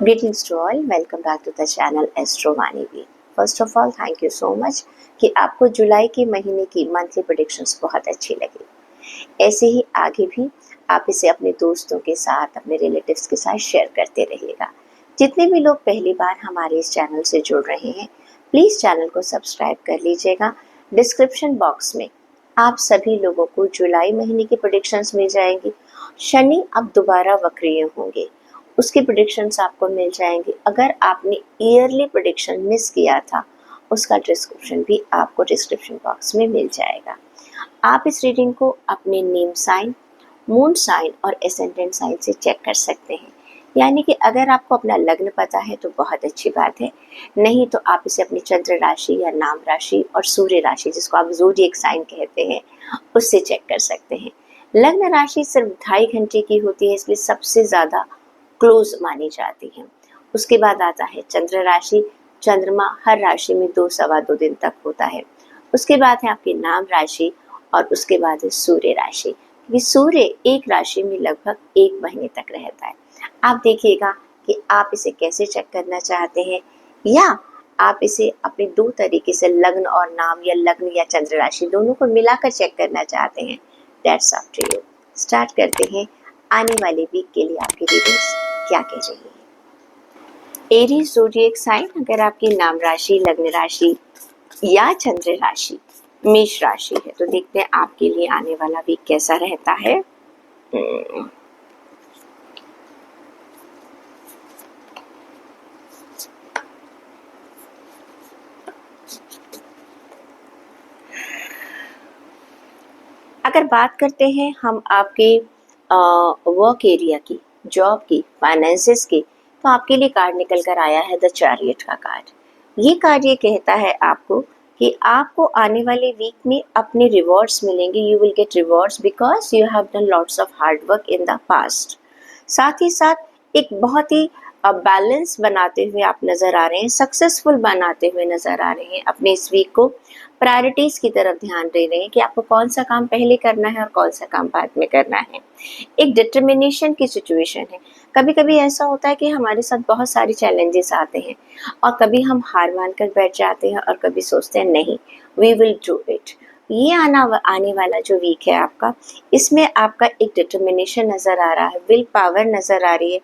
Greetings to all. Welcome back to the channel Astro Vani V. First of all, thank you so much कि आपको जुलाई के महीने की monthly predictions बहुत अच्छी लगी। ऐसे ही आगे भी आप इसे अपने दोस्तों के साथ, अपने रिलेटिव्स के साथ शेयर करते रहिएगा। जितने भी लोग पहली बार हमारे इस चैनल से जुड़ रहे हैं, प्लीज़ चैनल को सब्सक्राइब कर लीजिएगा। डिस्क्रिप्शन बॉक्स में आप सभी लोगों को जुलाई महीने की प्रेडिक्शंस मिल जाएंगी। शनि अब दोबारा वक्रीय होंगे, उसकी प्रेडिक्शंस आपको मिल जाएंगी। अगर आपने ईयरली प्रेडिक्शन मिस किया था, उसका डिस्क्रिप्शन भी आपको डिस्क्रिप्शन बॉक्स में मिल जाएगा। आप इस रीडिंग को अपने नेम साइन, मून साइन और एसेंडेंट साइन से चेक कर सकते हैं। यानी कि अगर आपको अपना लग्न पता है तो बहुत अच्छी बात है, नहीं तो आप इसे अपनी चंद्र राशि या नाम राशि और सूर्य राशि, जिसको आप ज़ोडिएक साइन कहते हैं, उससे चेक कर सकते हैं। लग्न राशि सिर्फ 2.5 घंटे की होती है, इसलिए सबसे ज़्यादा क्लोज मानी जाती है। उसके बाद आता है चंद्र राशि। चंद्रमा हर राशि में 2-2.25 दिन तक होता है। उसके बाद है आपकी नाम राशि और उसके बाद है सूर्य राशि, क्योंकि सूर्य एक राशि में लगभग 1 महीने तक रहता है। आप देखिएगा कि आप इसे कैसे चेक करना चाहते हैं, या आप इसे अपने 2 तरीके से लग्न और नाम, या लग्न या चंद्र राशि दोनों को मिलाकर चेक करना चाहते हैं। That's up to you. Start करते हैं आने वाले वीक के लिए आपकी रीडिंग्स क्या कह रही है। एरीज ज़ोडिएक साइन, अगर आपकी नाम राशि, लग्न राशि या चंद्र राशि मेष राशि है, तो देखते हैं आपके लिए आने वाला वीक कैसा रहता है। अगर बात करते हैं हम आपके वर्क एरिया की, जॉब की, फाइनेंसेस की, तो आपके लिए कार्ड निकल कर आया है द चैरियट का कार्ड। ये कार्ड ये कहता है आपको कि आपको आने वाले वीक में अपने रिवॉर्ड्स मिलेंगे। You will get rewards because you have done lots of hard work in the past. साथ ही साथ एक बहुत ही बैलेंस बनाते हुए आप नज़र आ रहे हैं, सक्सेसफुल बनाते हुए नज़र आ रहे हैं। अपने इस वीक को प्रायोरिटीज़ की तरफ ध्यान दे रहे हैं कि आपको कौन सा काम पहले करना है और कौन सा काम बाद में करना है। एक डिटर्मिनेशन की सिचुएशन है। कभी कभी ऐसा होता है कि हमारे साथ बहुत सारे चैलेंजेस आते हैं और कभी हम हार मान कर बैठ जाते हैं और कभी सोचते हैं नहीं, वी विल डू इट। ये आने वाला जो वीक है आपका, इसमें आपका एक डिटर्मिनेशन नज़र आ रहा है, विल पावर नज़र आ रही है,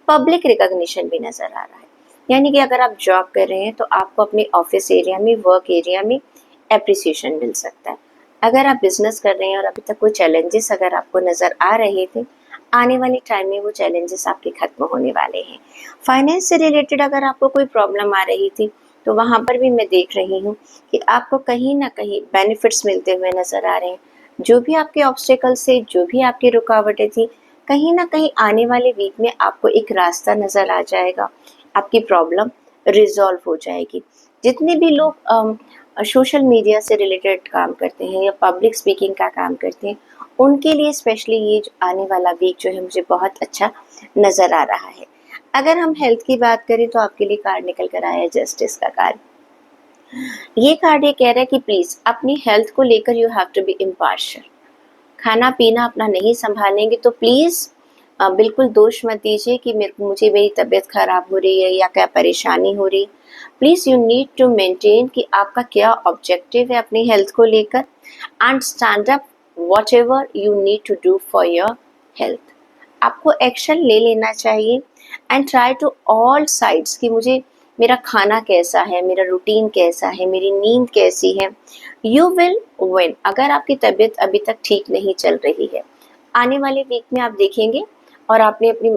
पब्लिक रिकॉग्निशन भी नज़र आ रहा है। यानी कि अगर आप जॉब कर रहे हैं तो आपको अपने ऑफिस एरिया में, वर्क एरिया में एप्रिसिएशन मिल सकता है। अगर आप बिजनेस कर रहे हैं और अभी तक कोई चैलेंजेस अगर आपको नज़र आ रहे थे, आने वाले टाइम में वो चैलेंजेस आपके ख़त्म होने वाले हैं। फाइनेंस से रिलेटेड अगर आपको कोई प्रॉब्लम आ रही थी, तो वहाँ पर भी मैं देख रही हूँ कि आपको कहीं ना कहीं बेनिफिट्स मिलते हुए नज़र आ रहे हैं। जो भी आपके ऑब्स्टेकल्स थे, जो भी आपकी रुकावटें थी, कहीं ना कहीं आने वाले वीक में आपको एक रास्ता नज़र आ जाएगा, आपकी प्रॉब्लम रिजॉल्व हो जाएगी। जितने भी लोग सोशल मीडिया से रिलेटेड काम करते हैं या पब्लिक स्पीकिंग का काम करते हैं, उनके लिए स्पेशली ये आने वाला वीक जो है मुझे बहुत अच्छा नज़र आ रहा है। अगर हम हेल्थ की बात करें तो आपके लिए कार्ड निकल कर आया है जस्टिस का कार्ड। ये कार्ड ये कह रहा है कि प्लीज़ अपनी हेल्थ को लेकर you have to be impartial. खाना पीना अपना नहीं संभालेंगे तो प्लीज़ बिल्कुल दोष मत दीजिए कि मुझे मेरी तबीयत ख़राब हो रही है या क्या परेशानी हो रही। Please you need to maintain कि आपका क्या ऑब्जेक्टिव है अपनी हेल्थ को लेकर, and stand up whatever you need to do for your health. आपको एक्शन ले लेना चाहिए and try to all sides कि मुझे मेरा खाना कैसा है, मेरा रूटीन कैसा है, मेरी नींद कैसी है। You will win. अगर आपकी तबीयत अभी तक ठीक नहीं चल रही है, आने वाले वीक में आप देखेंगे और आपने अपनी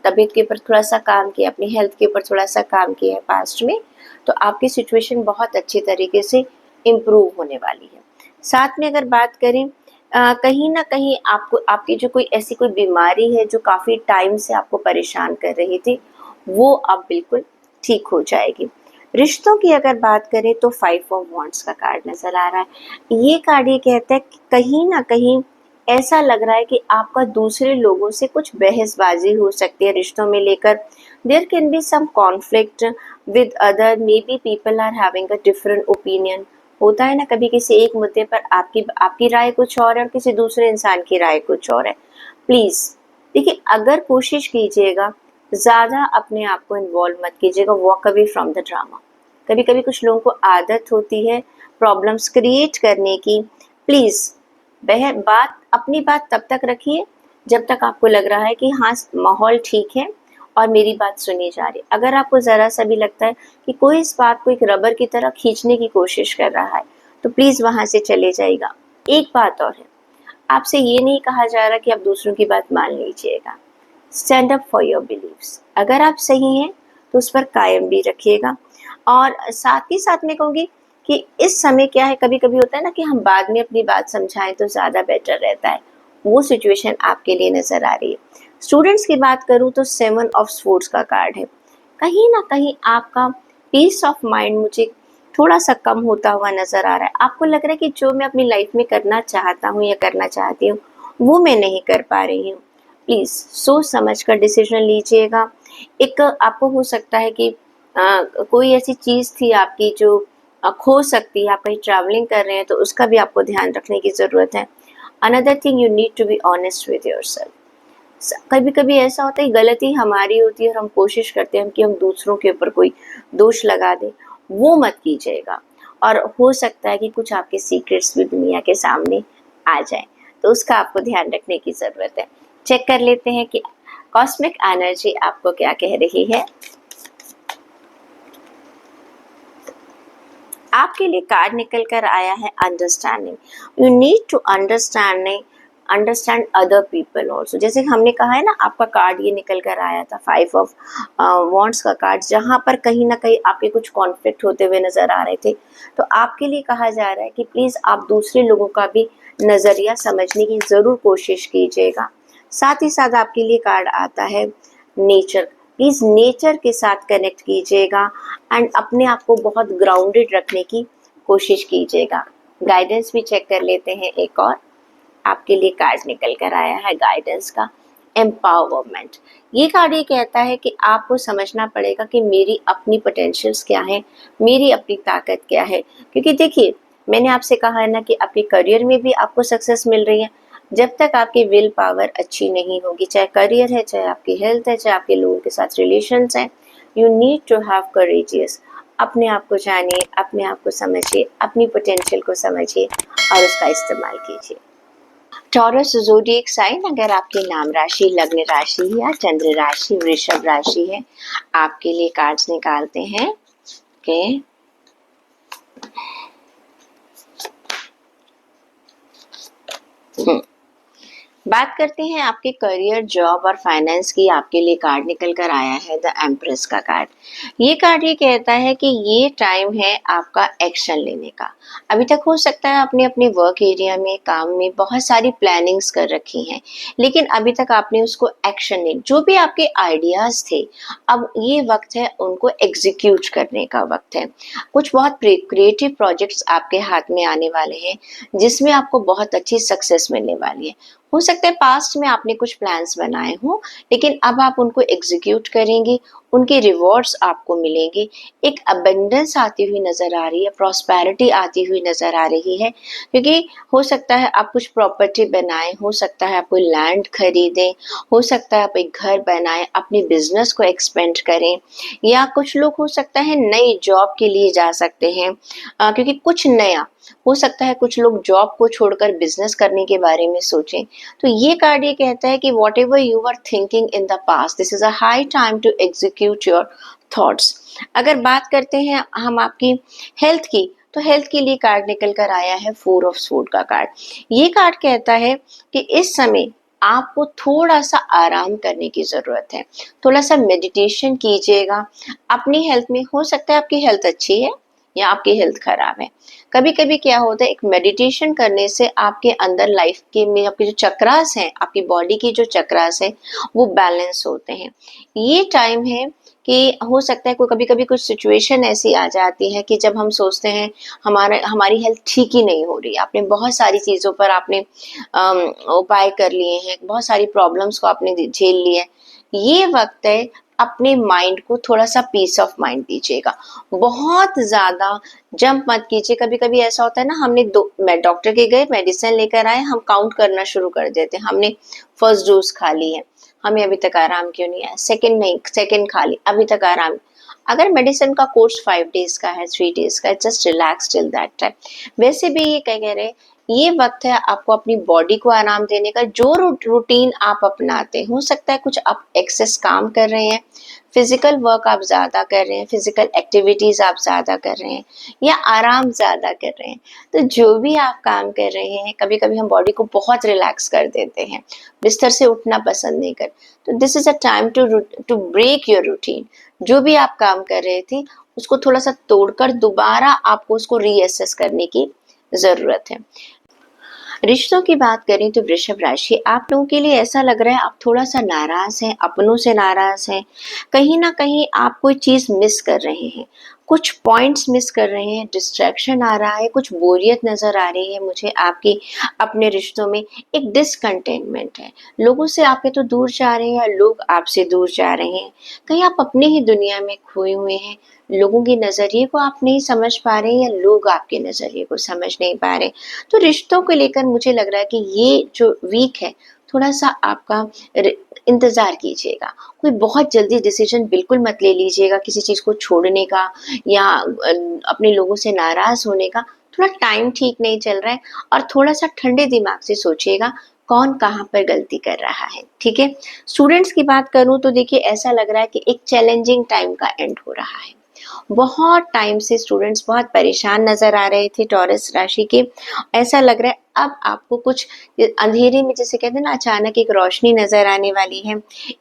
तबीयत के ऊपर थोड़ा सा काम किया, अपनी हेल्थ के ऊपर थोड़ा सा काम किया है पास्ट में, तो आपकी सिचुएशन बहुत अच्छे तरीके से इम्प्रूव होने वाली है। साथ में अगर बात करें, कहीं ना कहीं आपको आपकी जो कोई ऐसी कोई बीमारी है जो काफ़ी टाइम से आपको परेशान कर रही थी, वो अब बिल्कुल ठीक हो जाएगी। रिश्तों की अगर बात करें तो 5 ऑफ वॉन्ड्स का कार्ड नज़र आ रहा है। ये कार्ड ये कहता है कि कहीं ना कहीं ऐसा लग रहा है कि आपका दूसरे लोगों से कुछ बहसबाजी हो सकती है रिश्तों में लेकर। There can be some conflict with other, maybe people are having a different opinion. होता है ना, कभी किसी एक मुद्दे पर आपकी राय कुछ और है और किसी दूसरे इंसान की राय कुछ और है। प्लीज़ देखिए, अगर कोशिश कीजिएगा ज़्यादा अपने आप को इन्वॉल्व मत कीजिएगा, walk away from the drama. कभी कभी कुछ लोगों को आदत होती है प्रॉब्लम्स क्रिएट करने की। प्लीज़ वह बात, अपनी बात तब तक रखिए जब तक आपको लग रहा है कि हाँ माहौल ठीक है और मेरी बात सुनी जा रही है। अगर आपको ज़रा सा भी लगता है कि कोई इस बात को एक रबर की तरह खींचने की कोशिश कर रहा है, तो प्लीज़ वहाँ से चले जाइएगा। एक बात और है, आपसे ये नहीं कहा जा रहा कि आप दूसरों की बात मान लीजिएगा। Stand up for your believes. अगर आप सही हैं तो उस पर कायम भी रखिएगा। और साथ ही साथ मैं कहूँगी कि इस समय क्या है, कभी कभी होता है ना कि हम बाद में अपनी बात समझाएं तो ज़्यादा बेटर रहता है। वो सिचुएशन आपके लिए नज़र आ रही है। स्टूडेंट्स की बात करूँ तो 7 ऑफ स्वॉर्ड्स का कार्ड है। कहीं ना कहीं आपका पीस ऑफ माइंड मुझे थोड़ा सा कम होता हुआ नज़र आ रहा है। आपको लग रहा है कि जो मैं अपनी लाइफ में करना चाहता हूँ या करना चाहती हूँ वो मैं नहीं कर पा रही हूँ। प्लीज़ सोच समझ कर डिसीजन लीजिएगा। एक आपको हो सकता है कि कोई ऐसी चीज़ थी आपकी जो खो सकती है। आप कहीं ट्रैवलिंग कर रहे हैं तो उसका भी आपको ध्यान रखने की ज़रूरत है। Another thing, you need to be honest with yourself. कभी कभी ऐसा होता है गलती हमारी होती है और हम कोशिश करते हैं कि हम दूसरों के ऊपर कोई दोष लगा दें। वो मत कीजिएगा। और हो सकता है कि कुछ आपके सीक्रेट्स भी दुनिया के सामने आ जाएं, तो उसका आपको ध्यान रखने की ज़रूरत है। चेक कर लेते हैं कि कॉस्मिक एनर्जी आपको क्या कह रही है। आपके लिए कार्ड निकल कर आया है understanding. You need to understand other people also. जैसे हमने कहा है ना, आपका कार्ड ये निकल कर आया था 5 ऑफ वॉन्ड्स का कार्ड, जहाँ पर कहीं ना कहीं आपके कुछ कॉन्फ्लिक्ट होते हुए नज़र आ रहे थे। तो आपके लिए कहा जा रहा है कि प्लीज़ आप दूसरे लोगों का भी नज़रिया समझने की ज़रूर कोशिश कीजिएगा। साथ ही साथ आपके लिए कार्ड आता है नेचर। प्लीज़ नेचर के साथ कनेक्ट कीजिएगा एंड अपने आप को बहुत ग्राउंडेड रखने की कोशिश कीजिएगा। गाइडेंस भी चेक कर लेते हैं एक और। आपके लिए कार्ड निकल कर आया है गाइडेंस का एम्पावरमेंट। ये कार्ड ये कहता है कि आपको समझना पड़ेगा कि मेरी अपनी पोटेंशियल्स क्या है, मेरी अपनी ताकत क्या है। क्योंकि देखिए, मैंने आपसे कहा है ना कि आपके करियर में भी आपको सक्सेस मिल रही है। जब तक आपकी विल पावर अच्छी नहीं होगी, चाहे करियर है, चाहे आपकी हेल्थ है, चाहे आपके लोगों के साथ रिलेशंस हैं, you need to have courageous. अपने आप को जानिए, अपने आप को समझिए, अपनी पोटेंशियल को समझिए और उसका इस्तेमाल कीजिए। टॉरस ज़ोडिएक साइन, अगर आपकी नाम राशि, लग्न राशि या चंद्र राशि वृषभ राशि है, आपके लिए कार्ड्स निकालते हैं। ओके, बात करते हैं आपके करियर, जॉब और फाइनेंस की। आपके लिए कार्ड निकल कर आया है द एम्प्रेस का कार्ड। ये कार्ड ये कहता है कि ये टाइम है आपका एक्शन लेने का। अभी तक हो सकता है आपने अपने वर्क एरिया में, काम में बहुत सारी प्लानिंग्स कर रखी हैं, लेकिन अभी तक आपने उसको एक्शन नहीं, जो भी आपके आइडियाज़ थे, अब ये वक्त है उनको एग्जीक्यूट करने का वक्त है। कुछ बहुत क्रिएटिव प्रोजेक्ट्स आपके हाथ में आने वाले हैं जिसमें आपको बहुत अच्छी सक्सेस मिलने वाली है। हो सकता है पास्ट में आपने कुछ प्लान्स बनाए हों, लेकिन अब आप उनको एग्जीक्यूट करेंगे, उनके रिवॉर्ड्स आपको मिलेंगे। एक अबंडेंस आती हुई नज़र आ रही है, प्रॉस्पेरिटी आती हुई नज़र आ रही है। क्योंकि हो सकता है आप कुछ प्रॉपर्टी बनाएं, हो सकता है आप कोई लैंड खरीदें, हो सकता है आप एक घर बनाएं, अपने बिजनेस को एक्सपेंड करें, या कुछ लोग हो सकता है नई जॉब के लिए जा सकते हैं। क्योंकि कुछ नया हो सकता है, कुछ लोग जॉब को छोड़कर बिजनेस करने के बारे में सोचें। तो ये कार्ड ये कहता है कि whatever you are thinking in the past, this is a high time to execute your thoughts. अगर बात करते हैं हम आपकी हेल्थ की, तो हेल्थ के लिए कार्ड निकल कर आया है 4 ऑफ स्वॉर्ड का कार्ड। ये कार्ड कहता है कि इस समय आपको थोड़ा सा आराम करने की ज़रूरत है, थोड़ा सा मेडिटेशन कीजिएगा अपनी हेल्थ में। हो सकता है आपकी हेल्थ अच्छी है या आपकी हेल्थ खराब है। कभी कभी क्या होता है, एक मेडिटेशन करने से आपके अंदर लाइफ के में आपके जो चक्रास हैं, आपकी बॉडी की जो चक्रास है, वो बैलेंस होते हैं। ये टाइम है कि हो सकता है कोई कभी कभी कुछ सिचुएशन ऐसी आ जाती है कि जब हम सोचते हैं हमारी हेल्थ ठीक ही नहीं हो रही। आपने बहुत सारी चीज़ों पर आपने उपाय कर लिए हैं, बहुत सारी प्रॉब्लम्स को आपने झेल लिया है। ये वक्त है अपने माइंड को थोड़ा सा पीस ऑफ माइंड दीजिएगा। बहुत ज़्यादा जंप मत कीजिए। कभी कभी ऐसा होता है ना, हमने डॉक्टर के गए, मेडिसिन लेकर आए, हम काउंट करना शुरू कर देते हैं, हमने फर्स्ट डोज खा ली है, हमें अभी तक आराम क्यों नहीं आया, सेकंड नहीं, सेकंड खा ली, अभी तक आराम। अगर मेडिसिन का कोर्स 5 डेज का है, 3 डेज का है, just relax till that time. वैसे भी ये क्या कह रहे हैं, ये वक्त है आपको अपनी बॉडी को आराम देने का। जो रूटीन आप अपनाते, हो सकता है कुछ आप एक्सेस काम कर रहे हैं, फिजिकल वर्क आप ज़्यादा कर रहे हैं, फिजिकल एक्टिविटीज़ आप ज़्यादा कर रहे हैं, या आराम ज़्यादा कर रहे हैं, तो जो भी आप काम कर रहे हैं, कभी कभी हम बॉडी को बहुत रिलैक्स कर देते हैं, बिस्तर से उठना पसंद नहीं कर, तो this is a time to break your routine. जो भी आप काम कर रहे थे उसको थोड़ा सा तोड़कर दोबारा आपको उसको रीअसेस करने की ज़रूरत है। रिश्तों की बात करें तो वृषभ राशि, आप लोगों के लिए ऐसा लग रहा है आप थोड़ा सा नाराज हैं, अपनों से नाराज हैं, कहीं ना कहीं आप कोई चीज मिस कर रहे हैं, कुछ पॉइंट्स मिस कर रहे हैं, डिस्ट्रैक्शन आ रहा है, कुछ बोरियत नजर आ रही है मुझे आपकी अपने रिश्तों में, एक डिसकंटेनमेंट है, लोगों से आप या तो दूर जा रहे हैं या लोग आपसे दूर जा रहे हैं, कहीं आप अपने ही दुनिया में खोए हुए हैं, लोगों के नजरिए को आप नहीं समझ पा रहे या लोग आपके नजरिए को समझ नहीं पा रहे। तो रिश्तों को लेकर मुझे लग रहा है कि ये जो वीक है, थोड़ा सा आपका इंतजार कीजिएगा, कोई बहुत जल्दी डिसीजन बिल्कुल मत ले लीजिएगा किसी चीज को छोड़ने का या अपने लोगों से नाराज होने का। थोड़ा टाइम ठीक नहीं चल रहा है, और थोड़ा सा ठंडे दिमाग से सोचिएगा कौन कहाँ पर गलती कर रहा है, ठीक है। स्टूडेंट्स की बात करूं तो देखिए ऐसा लग रहा है कि एक चैलेंजिंग टाइम का एंड हो रहा है। बहुत टाइम से स्टूडेंट्स बहुत परेशान नजर आ रहे थे टॉरस राशि के, ऐसा लग रहा है अब आपको कुछ अंधेरे में, जैसे कहते हैं ना, अचानक एक रोशनी नजर आने वाली है,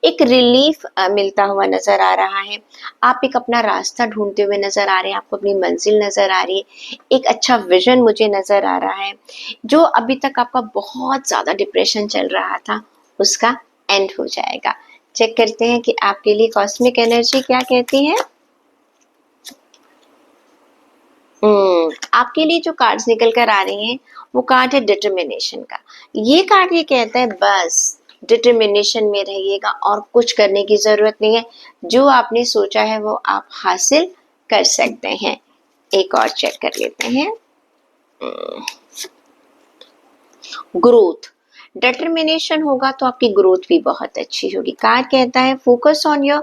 एक रिलीफ मिलता हुआ नजर आ रहा है, आप एक अपना रास्ता ढूंढते हुए नजर आ रहे हैं, आपको अपनी मंजिल नजर आ रही है, एक अच्छा विजन मुझे नजर आ रहा है। जो अभी तक आपका बहुत ज्यादा डिप्रेशन चल रहा था उसका एंड हो जाएगा। चेक करते हैं कि आपके लिए कॉस्मिक एनर्जी क्या कहती है। आपके लिए जो कार्ड्स निकल कर आ रही हैं वो कार्ड है डिटर्मिनेशन का। ये कार्ड ये कहता है बस डिटर्मिनेशन में रहिएगा और कुछ करने की जरूरत नहीं है, जो आपने सोचा है वो आप हासिल कर सकते हैं। एक और चेक कर लेते हैं। ग्रोथ, डिटर्मिनेशन होगा तो आपकी ग्रोथ भी बहुत अच्छी होगी। कार्ड कहता है focus on your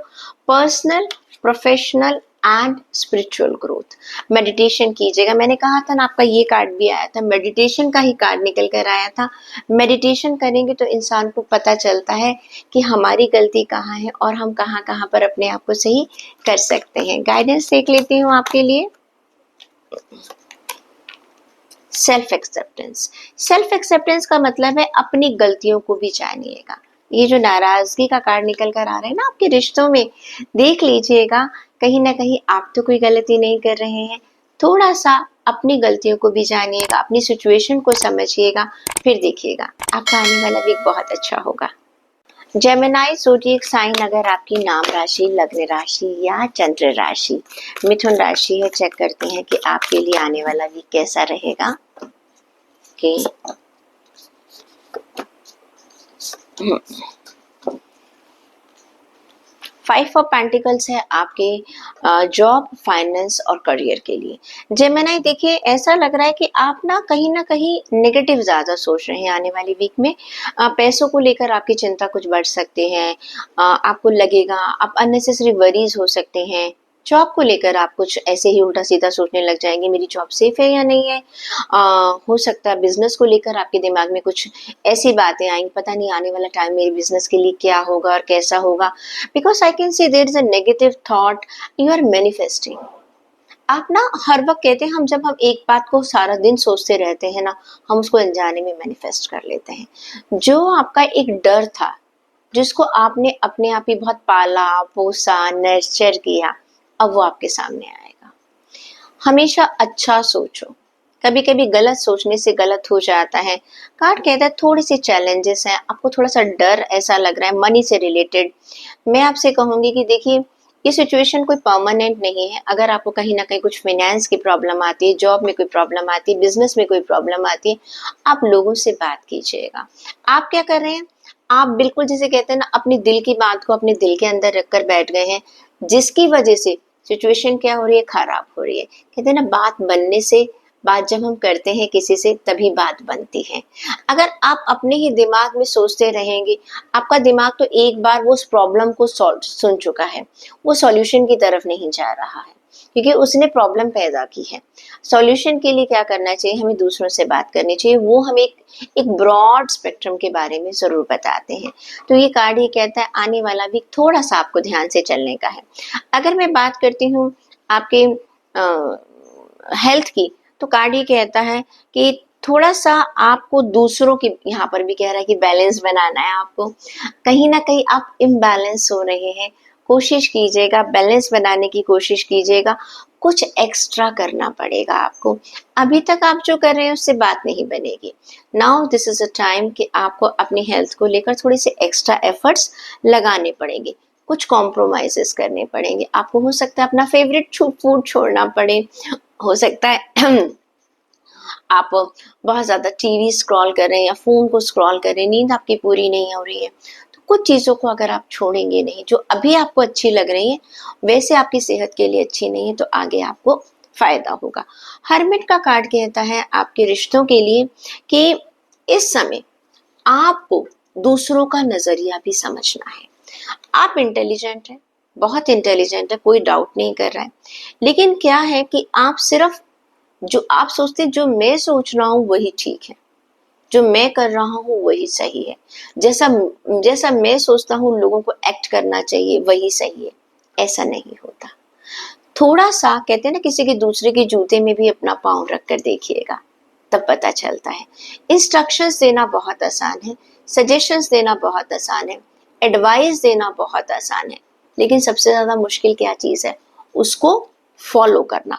personal, professional and spiritual growth. Meditation कीजिएगा, मैंने कहा था ना आपका ये कार्ड भी आया था, मेडिटेशन का ही कार्ड निकल कर आया था। मेडिटेशन करेंगे तो इंसान को पता चलता है कि हमारी गलती कहाँ है और हम कहाँ कहाँ पर अपने आप को सही कर सकते हैं। गाइडेंस देख लेती हूँ आपके लिए। सेल्फ एक्सेप्टेंस, सेल्फ एक्सेप्टेंस का मतलब है अपनी गलतियों को भी जानिएगा। ये जो नाराजगी का कार्ड निकल कर आ रहा है ना आपके रिश्तों में, देख लीजिएगा कहीं ना कहीं आप तो कोई गलती नहीं कर रहे हैं, थोड़ा सा अपनी गलतियों को भी जानिएगा, अपनी सिचुएशन को समझिएगा, फिर देखिएगा आपका आने वाला वीक बहुत अच्छा होगा। जेमिनाई ज़ोडिएक साइन अगर आपकी नाम राशि, लग्न राशि या चंद्र राशि मिथुन राशि है, चेक करते हैं कि आपके लिए आने वाला वीक कैसा रहेगा। ओके, फाइव ऑफ पेंटिकल्स है आपके जॉब, फाइनेंस और करियर के लिए। जेमिनी देखिए ऐसा लग रहा है कि आप ना कहीं नेगेटिव ज्यादा सोच रहे हैं आने वाली वीक में। पैसों को लेकर आपकी चिंता कुछ बढ़ सकते हैं, आपको लगेगा आप अननेसेसरी वरीज हो सकते हैं। जॉब को लेकर आप कुछ ऐसे ही उल्टा सीधा सोचने लग जाएंगे, मेरी जॉब सेफ है या नहीं है। हो सकता है बिजनेस को लेकर आपके दिमाग में कुछ ऐसी बातें आएंगी, पता नहीं आने वाला टाइम मेरे बिजनेस के लिए क्या होगा और कैसा होगा, because I can say there is a negative thought you are manifesting. आप ना हर वक्त कहते हैं, जब हम एक बात को सारा दिन सोचते रहते हैं ना, हम उसको अनजाने में मैनिफेस्ट कर लेते हैं। जो आपका एक डर था, जिसको आपने अपने आप ही बहुत पाला पोसा नर्चर किया, अब वो आपके सामने आएगा। हमेशा अच्छा सोचो, कभी कभी गलत सोचने से गलत हो जाता है। कार्ड कहता है थोड़े से चैलेंजेस हैं, आपको थोड़ा सा डर ऐसा लग रहा है मनी से रिलेटेड। मैं आपसे कहूंगी कि देखिए ये सिचुएशन कोई परमानेंट नहीं है। अगर आपको कहीं ना कहीं कुछ फाइनेंस की प्रॉब्लम आती है, जॉब में कोई प्रॉब्लम आती है, बिजनेस में कोई प्रॉब्लम आती है, आप लोगों से बात कीजिएगा। आप क्या कर रहे हैं, आप बिल्कुल जिसे कहते हैं ना अपनी दिल की बात को अपने दिल के अंदर रखकर बैठ गए हैं, जिसकी वजह से सिचुएशन क्या हो रही है, खराब हो रही है। कहते हैं ना बात बनने से बात जब हम करते हैं किसी से तभी बात बनती है। अगर आप अपने ही दिमाग में सोचते रहेंगे, आपका दिमाग तो एक बार वो उस प्रॉब्लम को सुन चुका है, वो सॉल्यूशन की तरफ नहीं जा रहा है, क्योंकि उसने प्रॉब्लम पैदा की है। सॉल्यूशन के लिए क्या करना चाहिए, हमें दूसरों से बात करनी चाहिए, वो हमें एक ब्रॉड स्पेक्ट्रम के बारे में जरूर बताते हैं। तो ये कार्ड ये कहता है आने वाला वीक थोड़ा सा आपको ध्यान से चलने का है। अगर मैं बात करती हूँ आपके हेल्थ की, तो कार्ड ये कहता है कि थोड़ा सा आपको दूसरों की, यहाँ पर भी कह रहा है कि बैलेंस बनाना है आपको। कहीं ना कहीं आप इम्बैलेंस हो रहे हैं, कोशिश कीजिएगा बैलेंस बनाने की कोशिश कीजिएगा, कुछ एक्स्ट्रा करना पड़ेगा आपको। अभी तक आप जो कर रहे हैं उससे बात नहीं बनेगी। Now this is a time कि आपको अपनी हेल्थ को लेकर थोड़ी सी एक्स्ट्रा एफर्ट्स लगाने पड़ेंगे, कुछ कॉम्प्रोमाइजेस करने पड़ेंगे आपको। हो सकता है अपना फेवरेट फूड छोड़ना पड़े, हो सकता है आप बहुत ज्यादा टीवी स्क्रॉल कर रहे हैं या फोन को स्क्रॉल कर रहे हैं, नींद आपकी पूरी नहीं हो रही है, तो कुछ चीजों को अगर आप छोड़ेंगे नहीं, जो अभी आपको अच्छी लग रही है वैसे आपकी सेहत के लिए अच्छी नहीं है, तो आगे आपको फायदा होगा। हर्मिट का कार्ड कहता है आपके रिश्तों के लिए कि इस समय आपको दूसरों का नजरिया भी समझना है। आप इंटेलिजेंट हैं, बहुत इंटेलिजेंट है, कोई डाउट नहीं कर रहा है, लेकिन क्या है कि आप सिर्फ जो आप सोचते हैं, जो मैं सोच रहा हूं वही ठीक है, जो मैं कर रहा हूं वही सही है, जैसा जैसा मैं सोचता हूं लोगों को एक्ट करना चाहिए वही सही है, ऐसा नहीं होता। थोड़ा सा कहते हैं ना, किसी के दूसरे के जूते में भी अपना पाँव रख कर देखिएगा, तब पता चलता है। इंस्ट्रक्शंस देना बहुत आसान है, सजेशंस देना बहुत आसान है, एडवाइस देना बहुत आसान है, लेकिन सबसे ज्यादा मुश्किल क्या चीज है, उसको फॉलो करना।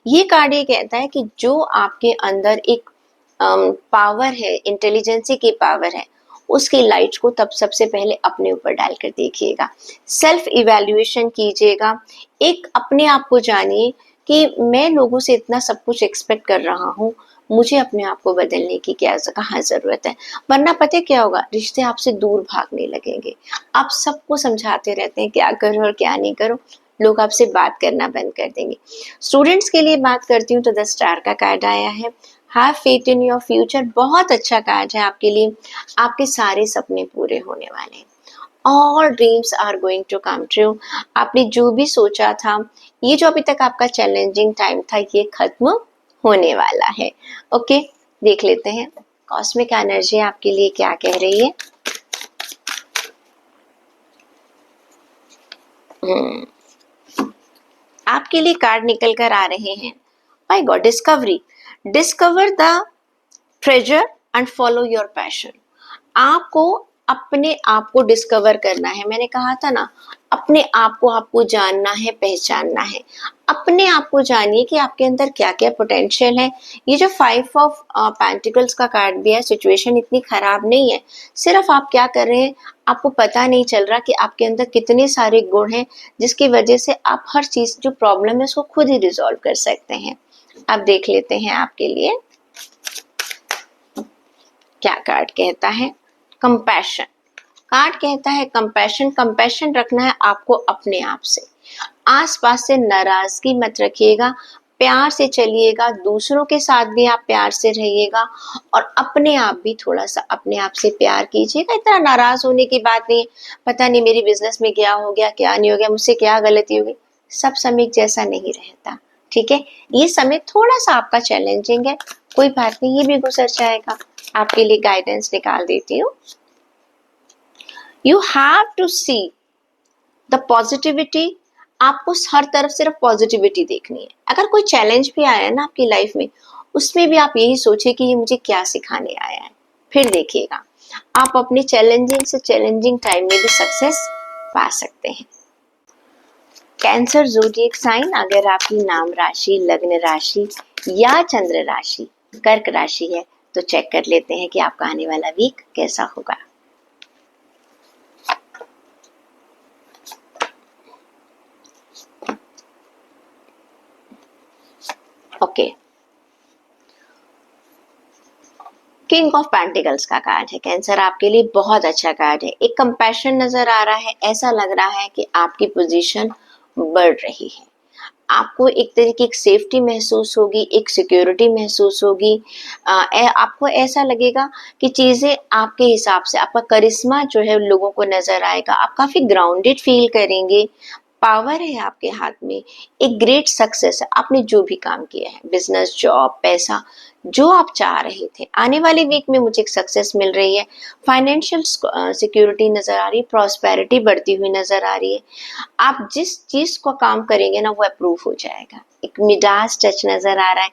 ये कार्ड ये कहता है कि जो आपके अंदर एक पावर है, इंटेलिजेंसी की पावर है, उसकी लाइट को तब सबसे पहले अपने ऊपर डालकर देखिएगा, सेल्फ इवैल्यूएशन कीजिएगा, एक अपने आप को जानिए कि मैं लोगों से इतना सब कुछ एक्सपेक्ट कर रहा हूँ, मुझे अपने आप को बदलने की क्या कहाँ जरूरत है। वरना पता क्या होगा, रिश्ते आपसे दूर भागने लगेंगे। आप सबको समझाते रहते हैं क्या करो और क्या नहीं करो, लोग आपसे बात करना बंद कर देंगे। स्टूडेंट्स के लिए बात करती हूँ तो 10 स्टार का कार्ड आया है, have faith in your future, बहुत अच्छा कार्ड है आपके लिए। आपके सारे सपने पूरे होने वाले हैं, all dreams are going to come true. आपने जो भी सोचा था, ये जो अभी तक आपका चैलेंजिंग टाइम था, ये खत्म होने वाला है। ओके, देख लेते हैं कॉस्मिक एनर्जी आपके लिए क्या कह रही है। आपके लिए कार्ड निकल कर आ रहे हैं, my God, discovery, discover the treasure and follow your passion. आपको अपने आप को डिस्कवर करना है, मैंने कहा था ना, अपने आप को आपको जानना है, पहचानना है। अपने आप को जानिए कि आपके अंदर क्या क्या पोटेंशियल है। ये जो 5 ऑफ पेंटिकल्स का कार्ड भी है, सिचुएशन इतनी खराब नहीं है, सिर्फ आप क्या कर रहे हैं, आपको पता नहीं चल रहा कि आपके अंदर कितने सारे गुण हैं जिसकी वजह से आप हर चीज जो प्रॉब्लम है उसको खुद ही रिजॉल्व कर सकते हैं। अब देख लेते हैं आपके लिए क्या कार्ड कहता है। कंपैशन कार्ड कहता है कंपैशन, कंपैशन रखना है आपको अपने आप से, आसपास से नाराजगी मत रखिएगा, प्यार से चलिएगा, दूसरों के साथ भी आप प्यार से रहिएगा और अपने आप भी थोड़ा सा अपने आप से प्यार कीजिएगा। इतना नाराज होने की बात नहीं, पता नहीं मेरी बिजनेस में क्या हो गया, क्या नहीं हो गया, मुझसे क्या गलती हो गई, सब समय जैसा नहीं रहता, ठीक है। ये समय थोड़ा सा आपका चैलेंजिंग है, कोई बात नहीं, ये भी गुजर जाएगा। आपके लिए गाइडेंस निकाल देती हूँ। You have to see the positivity, आपको हर तरफ सिर्फ पॉजिटिविटी देखनी है। अगर कोई चैलेंज भी आया है ना आपकी लाइफ में, उसमें भी आप यही सोचिए कि ये मुझे क्या सिखाने आया है, फिर देखिएगा आप अपने चैलेंजिंग से चैलेंजिंग टाइम में भी सक्सेस पा सकते हैं। कैंसर ज़ोडिएक साइन, अगर आपकी नाम राशि, लग्न राशि या चंद्र राशि कर्क राशि है तो चेक कर लेते हैं कि आपका आने वाला वीक कैसा होगा। ओके, किंग ऑफ पेंटिकल्स का कार्ड है। कैंसर आपके लिए बहुत अच्छा कार्ड है, एक कंपैशन नजर आ रहा है, ऐसा लग रहा है कि आपकी पोजीशन बढ़ रही है, आपको एक तरीके की सेफ्टी महसूस होगी, एक सिक्योरिटी महसूस होगी। आपको ऐसा लगेगा कि चीज़ें आपके हिसाब से, आपका करिश्मा जो है लोगों को नज़र आएगा, आप काफ़ी ग्राउंडेड फील करेंगे। पावर है आपके हाथ में, एक ग्रेट सक्सेस है, आपने जो भी काम किया है, बिजनेस, जॉब, पैसा, जो आप चाह रहे थे, आने वाले वीक में मुझे एक सक्सेस मिल रही है, फाइनेंशियल सिक्योरिटी नज़र आ रही है, प्रॉस्पेरिटी बढ़ती हुई नज़र आ रही है। आप जिस चीज़ को काम करेंगे ना वो अप्रूव हो जाएगा, एक मिडास टच नज़र आ रहा है।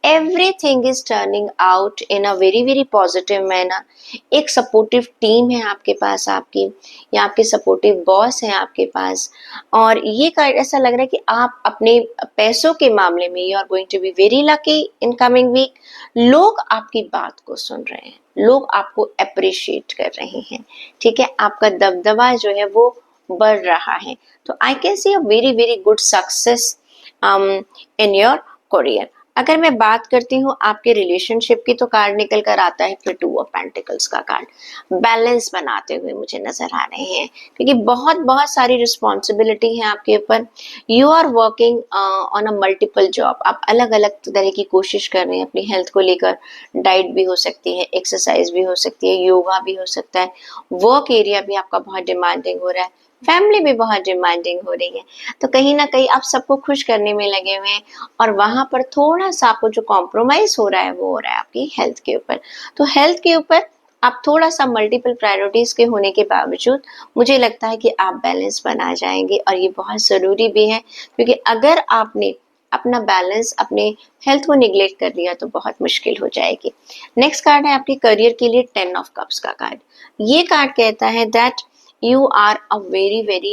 Everything is turning out in a very very positive manner. एक सपोर्टिव टीम है आपके पास, आपकी, या आपके सपोर्टिव बॉस है आपके पास, और ये ऐसा लग रहा है कि आप अपने पैसों के मामले में you are going to be very lucky in coming week. लोग आपकी बात को सुन रहे हैं, लोग आपको अप्रिशिएट कर रहे हैं, ठीक है, आपका दबदबा जो है वो बढ़ रहा है। तो I can C a very very good success in your career. अगर मैं बात करती हूँ आपके रिलेशनशिप की, तो कार्ड निकल कर आता है फिर 2 ऑफ पेंटिकल्स का कार्ड। बैलेंस बनाते हुए मुझे नजर आ रहे हैं, क्योंकि बहुत बहुत सारी रिस्पॉन्सिबिलिटी है आपके ऊपर। You are working on a multiple job, आप अलग अलग तरह की कोशिश कर रहे हैं अपनी हेल्थ को लेकर। डाइट भी हो सकती है, एक्सरसाइज भी हो सकती है, योगा भी हो सकता है। वर्क एरिया भी आपका बहुत डिमांडिंग हो रहा है, फैमिली भी बहुत डिमांडिंग हो रही है। तो कहीं ना कहीं आप सबको खुश करने में लगे हुए हैं, और वहां पर थोड़ा सा आपको जो कॉम्प्रोमाइज हो रहा है वो हो रहा है आपकी हेल्थ के ऊपर। तो हेल्थ के ऊपर आप थोड़ा सा मल्टीपल प्रायोरिटीज के होने के बावजूद मुझे लगता है कि आप बैलेंस बना जाएंगे, और ये बहुत ज़रूरी भी है, क्योंकि अगर आपने अपना बैलेंस, अपने हेल्थ को निग्लेक्ट कर दिया तो बहुत मुश्किल हो जाएगी। नेक्स्ट कार्ड है आपके करियर के लिए 10 ऑफ कप्स का कार्ड। ये कार्ड कहता है that you are a very very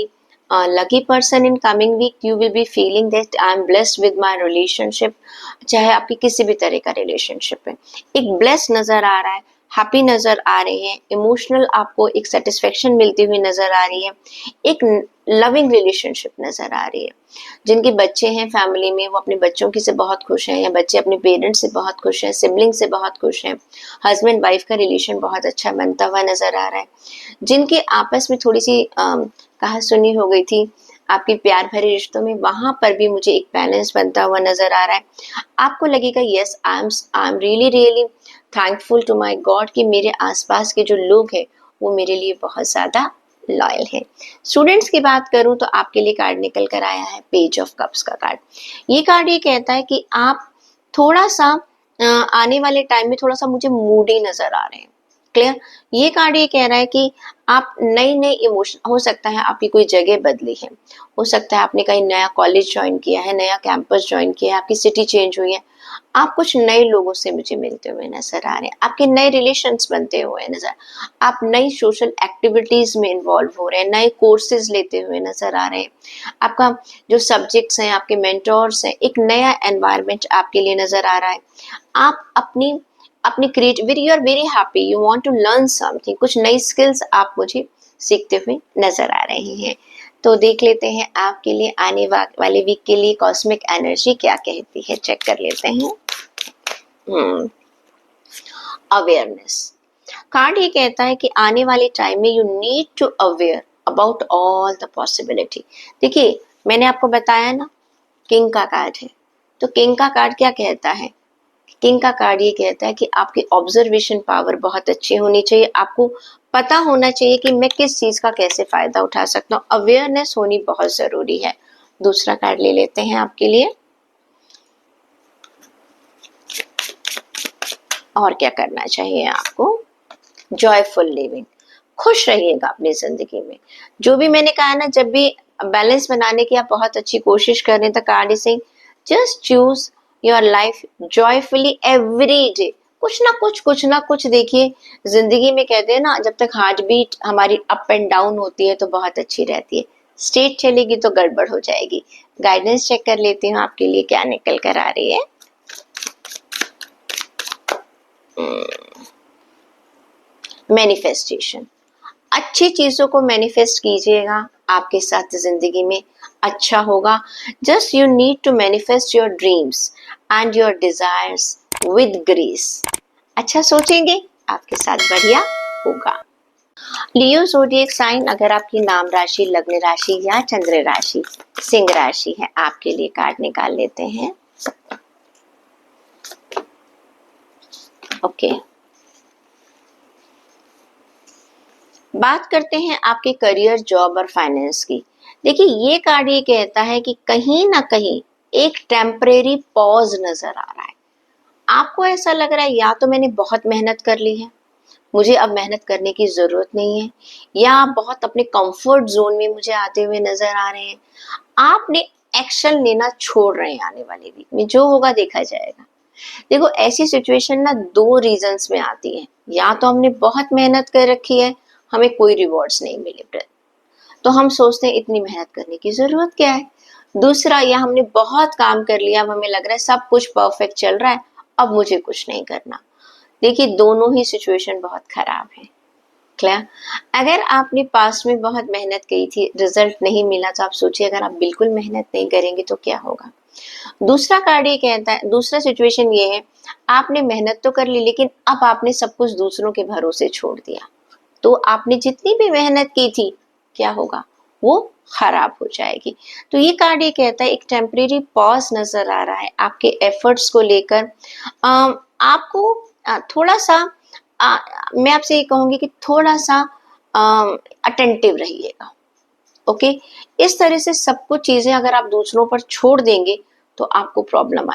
lucky person in coming week. You will be feeling that I am blessed with my relationship. चाहे आपकी किसी भी तरह का रिलेशनशिप है, एक ब्लेस नजर आ रहा है, हैप्पी नजर आ रहे हैं, इमोशनल आपको एक सेटिस्फेक्शन मिलती हुई नजर आ रही है, एक लविंग रिलेशनशिप नजर आ रही है। जिनके बच्चे हैं फैमिली में, वो अपने बच्चों की से बहुत खुश हैं, या बच्चे अपने पेरेंट्स से बहुत खुश हैं, सिबलिंग से बहुत खुश हैं। हस्बैंड वाइफ का रिलेशन बहुत अच्छा बनता हुआ नजर आ रहा है। जिनके आपस में थोड़ी सी कहा सुनी हो गई थी आपके प्यार भरे रिश्तों में, वहां पर भी मुझे एक बैलेंस बनता हुआ नजर आ रहा है। आपको लगेगा yes I am really really thankful to my God कि मेरे आसपास के जो लोग हैं वो मेरे लिए बहुत ज़्यादा लॉयल है। स्टूडेंट्स की बात करूं तो आपके लिए कार्ड निकल कर आया है पेज ऑफ कप्स का कार्ड। ये कार्ड ये कहता है कि आप थोड़ा सा आने वाले टाइम में थोड़ा सा मुझे मूडी नजर आ रहे हैं। क्लियर? ये कार्ड ये कह रहा है कि आप नई नई इमोशन, हो सकता है आपकी कोई जगह बदली है, हो सकता है आपने कहीं नया कॉलेज ज्वाइन किया है, नया कैंपस ज्वाइन किया है, आपकी सिटी चेंज हुई है, आप कुछ नए लोगों से मुझे मिलते हुए नजर आ रहे हैं, आपके नए रिलेशंस बनते हुए नजर, आप नई सोशल एक्टिविटीज में इन्वॉल्व हो रहे हैं, नए कोर्सेज लेते हुए नजर आ रहे हैं, आपका जो सब्जेक्ट्स हैं, आपके मेंटोर्स हैं, एक नया एनवायरनमेंट आपके लिए नजर आ रहा है। आप अपनी अपनी creativity, you are very happy, you want to learn something, कुछ नई स्किल्स आप मुझे सीखते हुए नजर आ रहे हैं। तो देख लेते हैं आपके लिए आने वाले वीक के लिए कॉस्मिक एनर्जी क्या कहती है, चेक कर लेते हैं। अवेयरनेस कार्ड ये कहता है कि आने वाले टाइम में you need to aware about all the possibility. देखिए मैंने आपको बताया ना, किंग का कार्ड है, तो किंग का कार्ड क्या कहता है, किंग का कार्ड ये कहता है कि आपकी ऑब्जर्वेशन पावर बहुत अच्छी होनी चाहिए, आपको पता होना चाहिए कि मैं किस चीज का कैसे फायदा उठा सकता हूँ, अवेयरनेस होनी बहुत जरूरी है। दूसरा कार्ड ले लेते हैं आपके लिए, और क्या करना चाहिए आपको, जॉयफुल लिविंग, खुश रहिएगा अपनी जिंदगी में। जो भी मैंने कहा ना, जब भी बैलेंस बनाने की आप बहुत अच्छी कोशिश कर रहे हैं, तो card is saying just choose your life joyfully every day. कुछ ना कुछ देखिए, जिंदगी में कहते हैं ना, जब तक हार्ट बीट हमारी अप एंड डाउन होती है तो बहुत अच्छी रहती है, स्टेट चलेगी तो गड़बड़ हो जाएगी। गाइडेंस चेक कर लेती हूँ आपके लिए क्या निकल कर आ रही है। मैनिफेस्टेशन, अच्छी चीजों को मैनिफेस्ट कीजिएगा, आपके साथ जिंदगी में अच्छा होगा। Just you need to manifest your dreams and your desires with grace. अच्छा सोचेंगे, आपके साथ बढ़िया होगा। लियो ज़ोडिएक साइन, अगर आपकी नाम राशि, लग्न राशि या चंद्र राशि सिंह राशि है, आपके लिए कार्ड निकाल लेते हैं। ओके, बात करते हैं आपके करियर, जॉब और फाइनेंस की। देखिए, ये कार्ड ये कहता है कि कहीं ना कहीं एक टेम्परेरी पॉज नजर आ रहा है। आपको ऐसा लग रहा है या तो मैंने बहुत मेहनत कर ली है, मुझे अब मेहनत करने की जरूरत नहीं है, या आप बहुत अपने कंफर्ट जोन में मुझे आते हुए नजर आ रहे हैं। आपने एक्शन लेना छोड़ रहे हैं, आने वाले वीक में जो होगा देखा जाएगा। देखो, ऐसी सिचुएशन ना दो रीजंस में आती है। या तो हमने बहुत मेहनत कर रखी है, हमें कोई रिवॉर्ड्स नहीं मिले, तो हम सोचते हैं इतनी मेहनत करने की जरूरत क्या है। दूसरा, या हमने बहुत काम कर लिया, अब हमें लग रहा है सब कुछ परफेक्ट चल रहा है, अब मुझे कुछ नहीं करना। देखिए, दोनों ही सिचुएशन बहुत खराब है। क्लियर? अगर आपने पास्ट में बहुत मेहनत की थी, रिजल्ट नहीं मिला, तो आप सोचिए अगर आप बिल्कुल मेहनत नहीं करेंगे तो क्या होगा। दूसरा कार्ड ये कहता है, दूसरा सिचुएशन ये है, आपने मेहनत तो कर ली लेकिन अब आपने सब कुछ दूसरों के भरोसे छोड़ दिया, तो आपने जितनी भी मेहनत की थी क्या होगा, वो खराब हो जाएगी। तो ये कार्ड ये कहता है एक टेम्परेरी पॉज नजर आ रहा है आपके एफर्ट्स को लेकर। आपको थोड़ा सा मैं आपसे ये कहूंगी कि थोड़ा सा अटेंटिव रहिएगा। ओके, इस तरह से सब कुछ चीजें अगर आप दूसरों पर छोड़ देंगे तो आपको प्रॉब्लम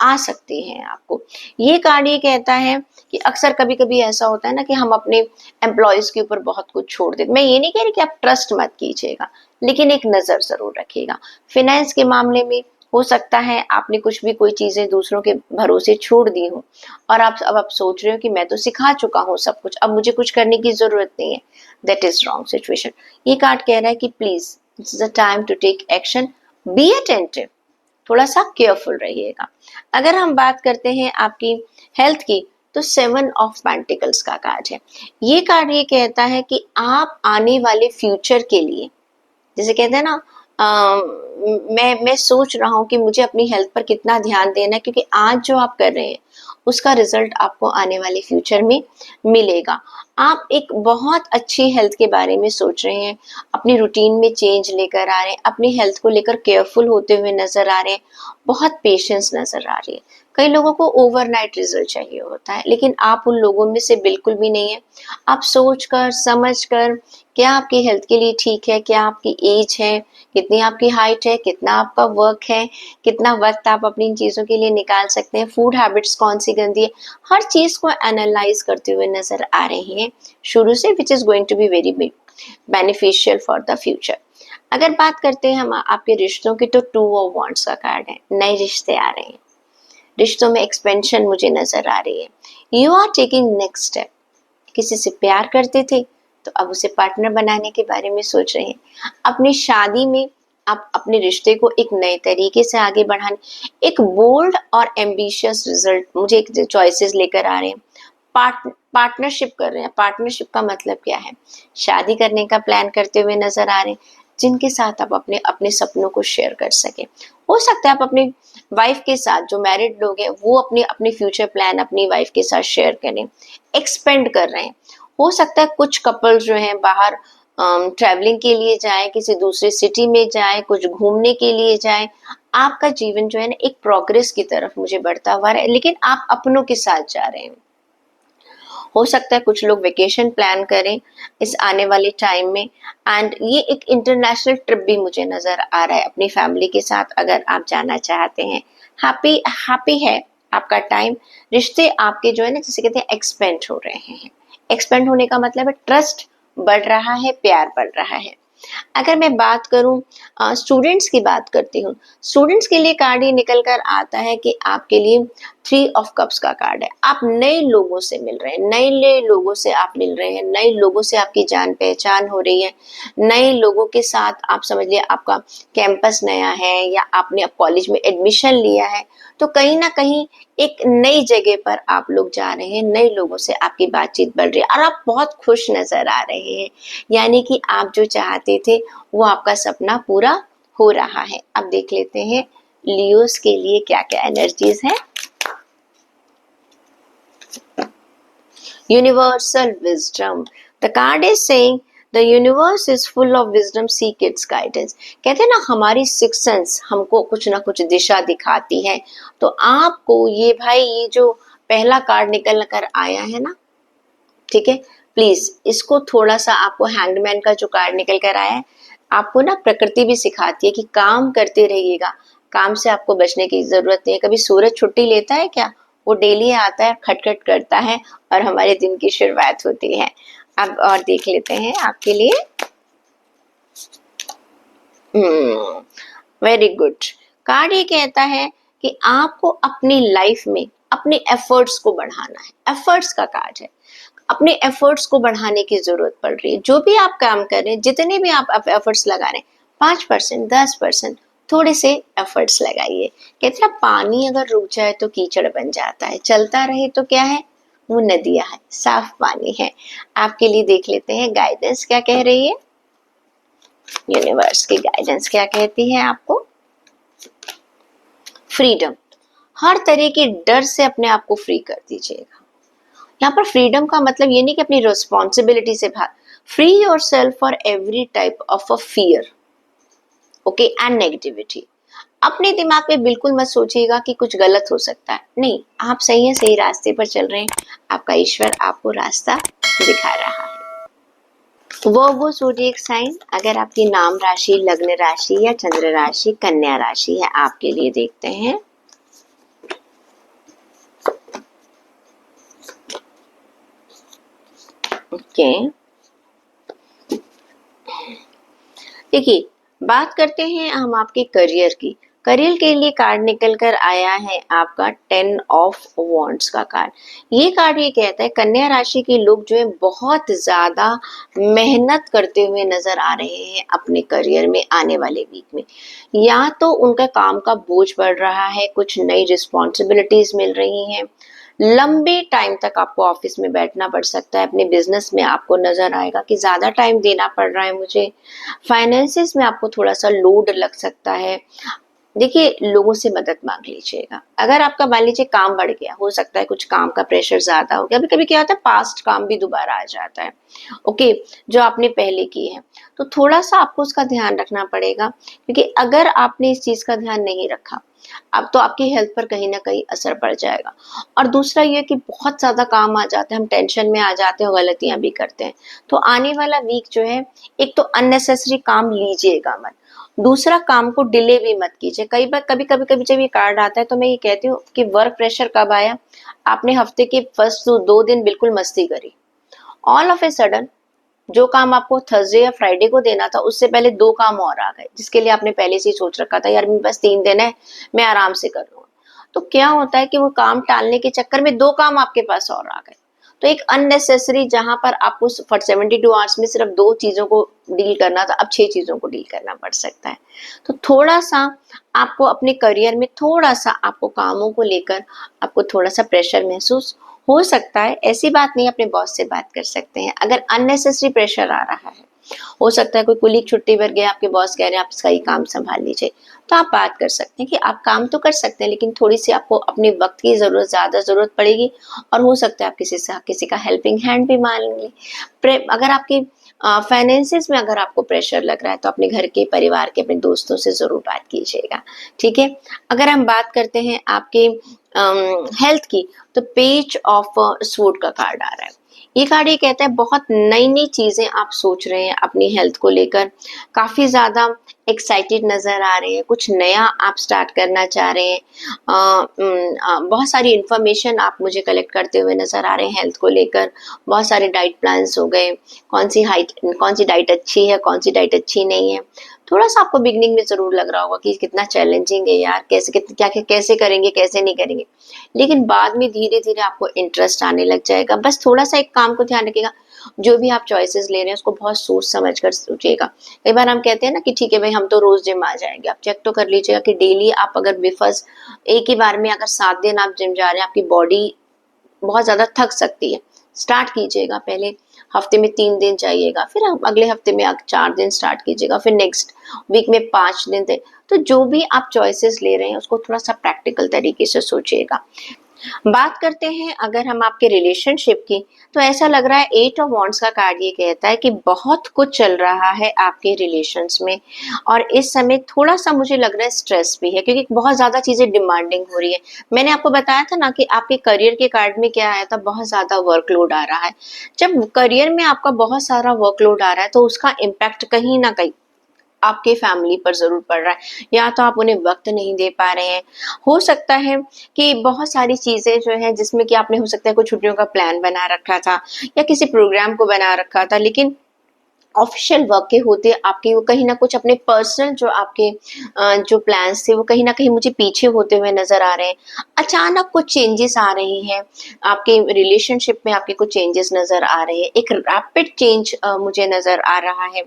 आ सकती है आपको। ये कार्ड ये कहता है कि अक्सर कभी कभी ऐसा होता है ना कि हम अपने एम्प्लॉयज के ऊपर बहुत कुछ छोड़ देते। मैं ये नहीं कह रही कि आप ट्रस्ट मत कीजिएगा, लेकिन एक नजर जरूर रखिएगा। फाइनेंस के मामले में हो सकता है आपने कुछ भी कोई चीजें दूसरों के भरोसे छोड़ दी हो और आप सोच रहे हो कि मैं तो सिखा चुका हूँ सब कुछ, अब मुझे कुछ करने की जरूरत नहीं है। That is wrong situation. ये कार्ड कह रहा है कि please it's the time to take action, be attentive, थोड़ा सा केयरफुल रहिएगा। अगर हम बात करते हैं आपकी हेल्थ की, तो 7 ऑफ पेंटिकल्स का कार्ड है। ये कार्ड ये कहता है कि आप आने वाले फ्यूचर के लिए, जैसे कहते हैं ना, मैं सोच रहा हूँ कि मुझे अपनी हेल्थ पर कितना ध्यान देना है, क्योंकि आज जो आप कर रहे हैं उसका रिजल्ट आपको आने वाले फ्यूचर में मिलेगा। आप एक बहुत अच्छी हेल्थ के बारे में सोच रहे हैं, अपनी रूटीन में चेंज लेकर आ रहे हैं, अपनी हेल्थ को लेकर केयरफुल होते हुए नजर आ रहे हैं, बहुत पेशेंस नजर आ रही है। कई लोगों को ओवरनाइट रिजल्ट चाहिए होता है, लेकिन आप उन लोगों में से बिल्कुल भी नहीं है। आप सोच कर समझ कर क्या आपकी हेल्थ के लिए ठीक है, क्या आपकी एज है, कितनी आपकी हाइट है, कितना आपका वर्क है, कितना वक्त आप अपनी इन चीजों के लिए निकाल सकते हैं, फूड हैबिट्स कौन सी गंदी है, हर चीज को एनालाइज करते हुए नजर आ रहे हैं शुरू से, which is going to be very beneficial for the future. अगर बात करते हैं हम आपके रिश्तों की, तो 2 ऑफ वांड्स का कार्ड है। नए रिश्ते आ रहे हैं, रिश्तों में एक्सपेंशन मुझे नजर आ रही है। You are taking next step. किसी से प्यार करते थे तो अब उसे पार्टनर बनाने के बारे में सोच रहे हैं। अपनी शादी में आप अपने रिश्ते को एक नए तरीके से आगे बढ़ाने, एक बोल्ड और एम्बिशियस रिजल्ट मुझे एक चॉइसेस लेकर आ रहे हैं। पार्टनरशिप कर रहे हैं। पार्टनरशिप का मतलब क्या है, शादी करने का प्लान करते हुए नजर आ रहे हैं, जिनके साथ आप अपने अपने सपनों को शेयर कर सके। हो सकता है आप अपनी वाइफ के साथ, जो मैरिड लोग हैं, वो अपने अपने फ्यूचर प्लान अपनी वाइफ के साथ शेयर करें, एक्सपेंड कर रहे हैं। हो सकता है कुछ कपल जो हैं बाहर ट्रैवलिंग के लिए जाएं, किसी दूसरे सिटी में जाएं, कुछ घूमने के लिए जाएं। आपका जीवन जो है ना एक प्रोग्रेस की तरफ मुझे बढ़ता हुआ है, लेकिन आप अपनों के साथ जा रहे हैं। हो सकता है कुछ लोग वेकेशन प्लान करें इस आने वाले टाइम में, एंड ये एक इंटरनेशनल ट्रिप भी मुझे नजर आ रहा है अपनी फैमिली के साथ, अगर आप जाना चाहते हैं। हैप्पी हैप्पी है आपका टाइम। रिश्ते आपके जो है ना, जैसे कहते हैं, एक्सपेंड हो रहे हैं। एक्सपेंड होने का मतलब है ट्रस्ट बढ़ रहा है, प्यार बढ़ रहा है। अगर मैं बात करूं, स्टूडेंट्स की बात करती हूँ, स्टूडेंट्स के लिए कार्ड ये निकल कर आता है कि आपके लिए 3 ऑफ कप्स का कार्ड है। आप नए लोगों से मिल रहे हैं, नए लोगों से आप मिल रहे हैं, नए लोगों से आपकी जान पहचान हो रही है, नए लोगों के साथ आप समझ लिया आपका कैंपस नया है या आपने अब कॉलेज में एडमिशन लिया है, तो कहीं ना कहीं एक नई जगह पर आप लोग जा रहे हैं, नए लोगों से आपकी बातचीत बढ़ रही है और आप बहुत खुश नजर आ रहे हैं। यानी कि आप जो चाहते थे वो आपका सपना पूरा हो रहा है। अब देख लेते हैं लियोस के लिए क्या क्या एनर्जीज है। Universal wisdom, the card is saying the universe is full of wisdom, seek it's guidance. कहते हैं ना हमारी सिक्स सेंस हमको कुछ ना कुछ दिशा दिखाती है। तो आपको ये भाई ये जो पहला कार्ड निकल कर आया है ना, ठीक है, प्लीज इसको थोड़ा सा, आपको हैंगमैन का जो कार्ड निकल कर आया है, आपको ना प्रकृति भी सिखाती है कि काम करते रहिएगा, काम से आपको बचने की जरूरत नहीं है। कभी सूरज छुट्टी लेता है क्या? वो डेली आता है, खटखट करता है और हमारे दिन की शुरुआत होती है। अब और देख लेते हैं आपके लिए। Very good. कार्ड ये कहता है कि आपको अपनी लाइफ में अपने एफर्ट्स को बढ़ाना है। एफर्ट्स का कार्ड है, अपने एफर्ट्स को बढ़ाने की जरूरत पड़ रही है। जो भी आप काम कर रहे हैं, जितने भी आप एफर्ट्स लगा रहे हैं, 5%, 10% थोड़े से एफर्ट्स लगाइए। कहते हैं पानी अगर रुक जाए तो कीचड़ बन जाता है, चलता रहे तो क्या है, वो नदियां है, साफ पानी है। आपके लिए देख लेते हैं गाइडेंस क्या कह रही है, यूनिवर्स की गाइडेंस क्या कहती है आपको। फ्रीडम, हर तरह के डर से अपने आप को फ्री कर दीजिएगा। यहाँ पर फ्रीडम का मतलब ये नहीं कि अपनी रिस्पॉन्सिबिलिटी से भाग, free your self for every type of a fear, okay, and negativity. अपने दिमाग में बिल्कुल मत सोचिएगा कि कुछ गलत हो सकता है, नहीं, आप सही हैं, सही रास्ते पर चल रहे हैं, आपका ईश्वर आपको रास्ता दिखा रहा है। वो ज़ोडिएक साइन, अगर आपकी नाम राशि, लग्न राशि या चंद्र राशि कन्या राशि है, आपके लिए देखते हैं। ओके, देखिए बात करते हैं हम आपके करियर की। करियर के लिए कार्ड निकल कर आया है आपका 10 ऑफ वॉन्ड्स का कार्ड। ये कार्ड ये कहता है कन्या राशि के लोग जो है बहुत ज्यादा मेहनत करते हुए नजर आ रहे हैं अपने करियर में आने वाले वीक में। या तो उनका काम का बोझ बढ़ रहा है, कुछ नई रिस्पॉन्सिबिलिटीज मिल रही हैं, लंबे टाइम तक आपको ऑफिस में बैठना पड़ सकता है, अपने बिजनेस में आपको नजर आएगा कि ज्यादा टाइम देना पड़ रहा है मुझे, फाइनेंसिस में आपको थोड़ा सा लोड लग सकता है। देखिए लोगों से मदद मांग लीजिएगा। अगर आपका मान लीजिए काम बढ़ गया, हो सकता है कुछ काम का प्रेशर ज्यादा हो गया, अभी कभी क्या होता है पास्ट काम भी दोबारा आ जाता है, ओके, जो आपने पहले की है, तो थोड़ा सा आपको उसका ध्यान रखना पड़ेगा, क्योंकि अगर आपने इस चीज का ध्यान नहीं रखा अब तो आपकी हेल्थ पर कहीं ना कहीं असर पड़ जाएगा। और दूसरा ये कि बहुत ज्यादा काम आ जाता है, हम टेंशन में आ जाते हैं, गलतियां भी करते हैं। तो आने वाला वीक जो है, एक तो अननेसेसरी काम लीजिएगा मत, दूसरा काम को डिले भी मत कीजिए। कई बार कभी जब ये कार्ड आता है तो मैं ये कहती हूँ कि वर्क प्रेशर कब आया, आपने हफ्ते के फर्स्ट 2 दिन बिल्कुल मस्ती करी, ऑल ऑफ ए सडन जो काम आपको थर्सडे या फ्राइडे को देना था उससे पहले 2 काम और आ गए, जिसके लिए आपने पहले से ही सोच रखा था यार मेरे पास 3 दिन है, मैं आराम से कर लूंगा। तो क्या होता है कि वो काम टालने के चक्कर में 2 काम आपके पास और आ गए। तो एक अननेसेसरी, जहां पर आपको फॉर 72 आवर्स में सिर्फ 2 चीजों को डील करना था, अब 6 चीजों को डील करना पड़ सकता है। तो थोड़ा सा आपको अपने करियर में, थोड़ा सा आपको कामों को लेकर आपको थोड़ा सा प्रेशर महसूस हो सकता है। ऐसी बात नहीं, अपने बॉस से बात कर सकते हैं अगर अननेसेसरी प्रेशर आ रहा है। हो सकता है कोई कुलीग छुट्टी पर गया, आपके बॉस कह रहे हैं आप इसका ही काम संभाल लीजिए, तो आप बात कर सकते हैं कि आप काम तो कर सकते हैं लेकिन थोड़ी सी आपको अपने वक्त की ज्यादा जरूरत पड़ेगी, और हो सकता है आप किसी का हेल्पिंग हैंड भी मान लें। अगर आपकी फाइनेंसिस में अगर आपको प्रेशर लग रहा है तो अपने घर के, परिवार के, अपने दोस्तों से जरूर बात कीजिएगा, ठीक है। अगर हम बात करते हैं आपके हेल्थ की, तो पेज ऑफ स्वॉर्ड का कार्ड आ रहा है। ये कार्ड ये कहता है बहुत नई नई चीजें आप सोच रहे हैं अपनी हेल्थ को लेकर, काफी ज्यादा एक्साइटेड नजर आ रहे हैं, कुछ नया आप स्टार्ट करना चाह रहे हैं। बहुत सारी इंफॉर्मेशन आप मुझे कलेक्ट करते हुए नजर आ रहे हैं हेल्थ को लेकर। बहुत सारे डाइट प्लान्स हो गए, कौन सी डाइट अच्छी है, कौन सी डाइट अच्छी नहीं है। थोड़ा सा आपको बिगनिंग में जरूर लग रहा होगा कि कितना चैलेंजिंग है यार, कैसे करेंगे, कैसे नहीं करेंगे, लेकिन बाद में धीरे धीरे आपको इंटरेस्ट आने लग जाएगा। बस थोड़ा सा एक काम को ध्यान रखिएगा, जो भी आप चॉइसेस ले रहे हैं उसको बहुत सोच समझ कर सोचिएगा। कई बार हम कहते हैं ना कि ठीक है भाई हम तो रोज जिम आ जाएंगे, आप चेक तो कर लीजिएगा कि डेली आप अगर बिफर्स एक ही बार में अगर 7 दिन आप जिम जा रहे हैं, आपकी बॉडी बहुत ज्यादा थक सकती है। स्टार्ट कीजिएगा, पहले हफ्ते में 3 दिन जाइएगा, फिर अगले हफ्ते में 4 दिन स्टार्ट कीजिएगा, फिर नेक्स्ट वीक में 5 दिन थे। तो जो भी आप चॉइसेस ले रहे हैं उसको थोड़ा सा प्रैक्टिकल तरीके से सोचिएगा। बात करते हैं अगर हम आपके रिलेशनशिप की, तो ऐसा लग रहा है 8 ऑफ वांड्स का कार्ड ये कहता है कि बहुत कुछ चल रहा है आपके रिलेशंस में, और इस समय थोड़ा सा मुझे लग रहा है स्ट्रेस भी है, क्योंकि बहुत ज्यादा चीजें डिमांडिंग हो रही है। मैंने आपको बताया था ना कि आपके करियर के कार्ड में क्या आया था, बहुत ज्यादा वर्कलोड आ रहा है। जब करियर में आपका बहुत सारा वर्कलोड आ रहा है तो उसका इम्पैक्ट कहीं ना कहीं आपके फैमिली पर ज़रूर पड़ रहा है, या तो आप उन्हें वक़्त नहीं दे पा रहे हैं। हो सकता है कि बहुत सारी चीज़ें जो हैं जिसमें कि आपने हो सकता है कोई छुट्टियों का प्लान बना रखा था या किसी प्रोग्राम को बना रखा था, लेकिन ऑफिशियल वर्क के होते आपके वो कहीं ना कुछ अपने पर्सनल जो आपके जो प्लान्स थे वो कहीं ना कहीं मुझे पीछे होते हुए नजर आ रहे हैं। अचानक कुछ चेंजेस आ रहे हैं आपके रिलेशनशिप में, आपके कुछ चेंजेस नजर आ रहे हैं, एक रैपिड चेंज मुझे नजर आ रहा है।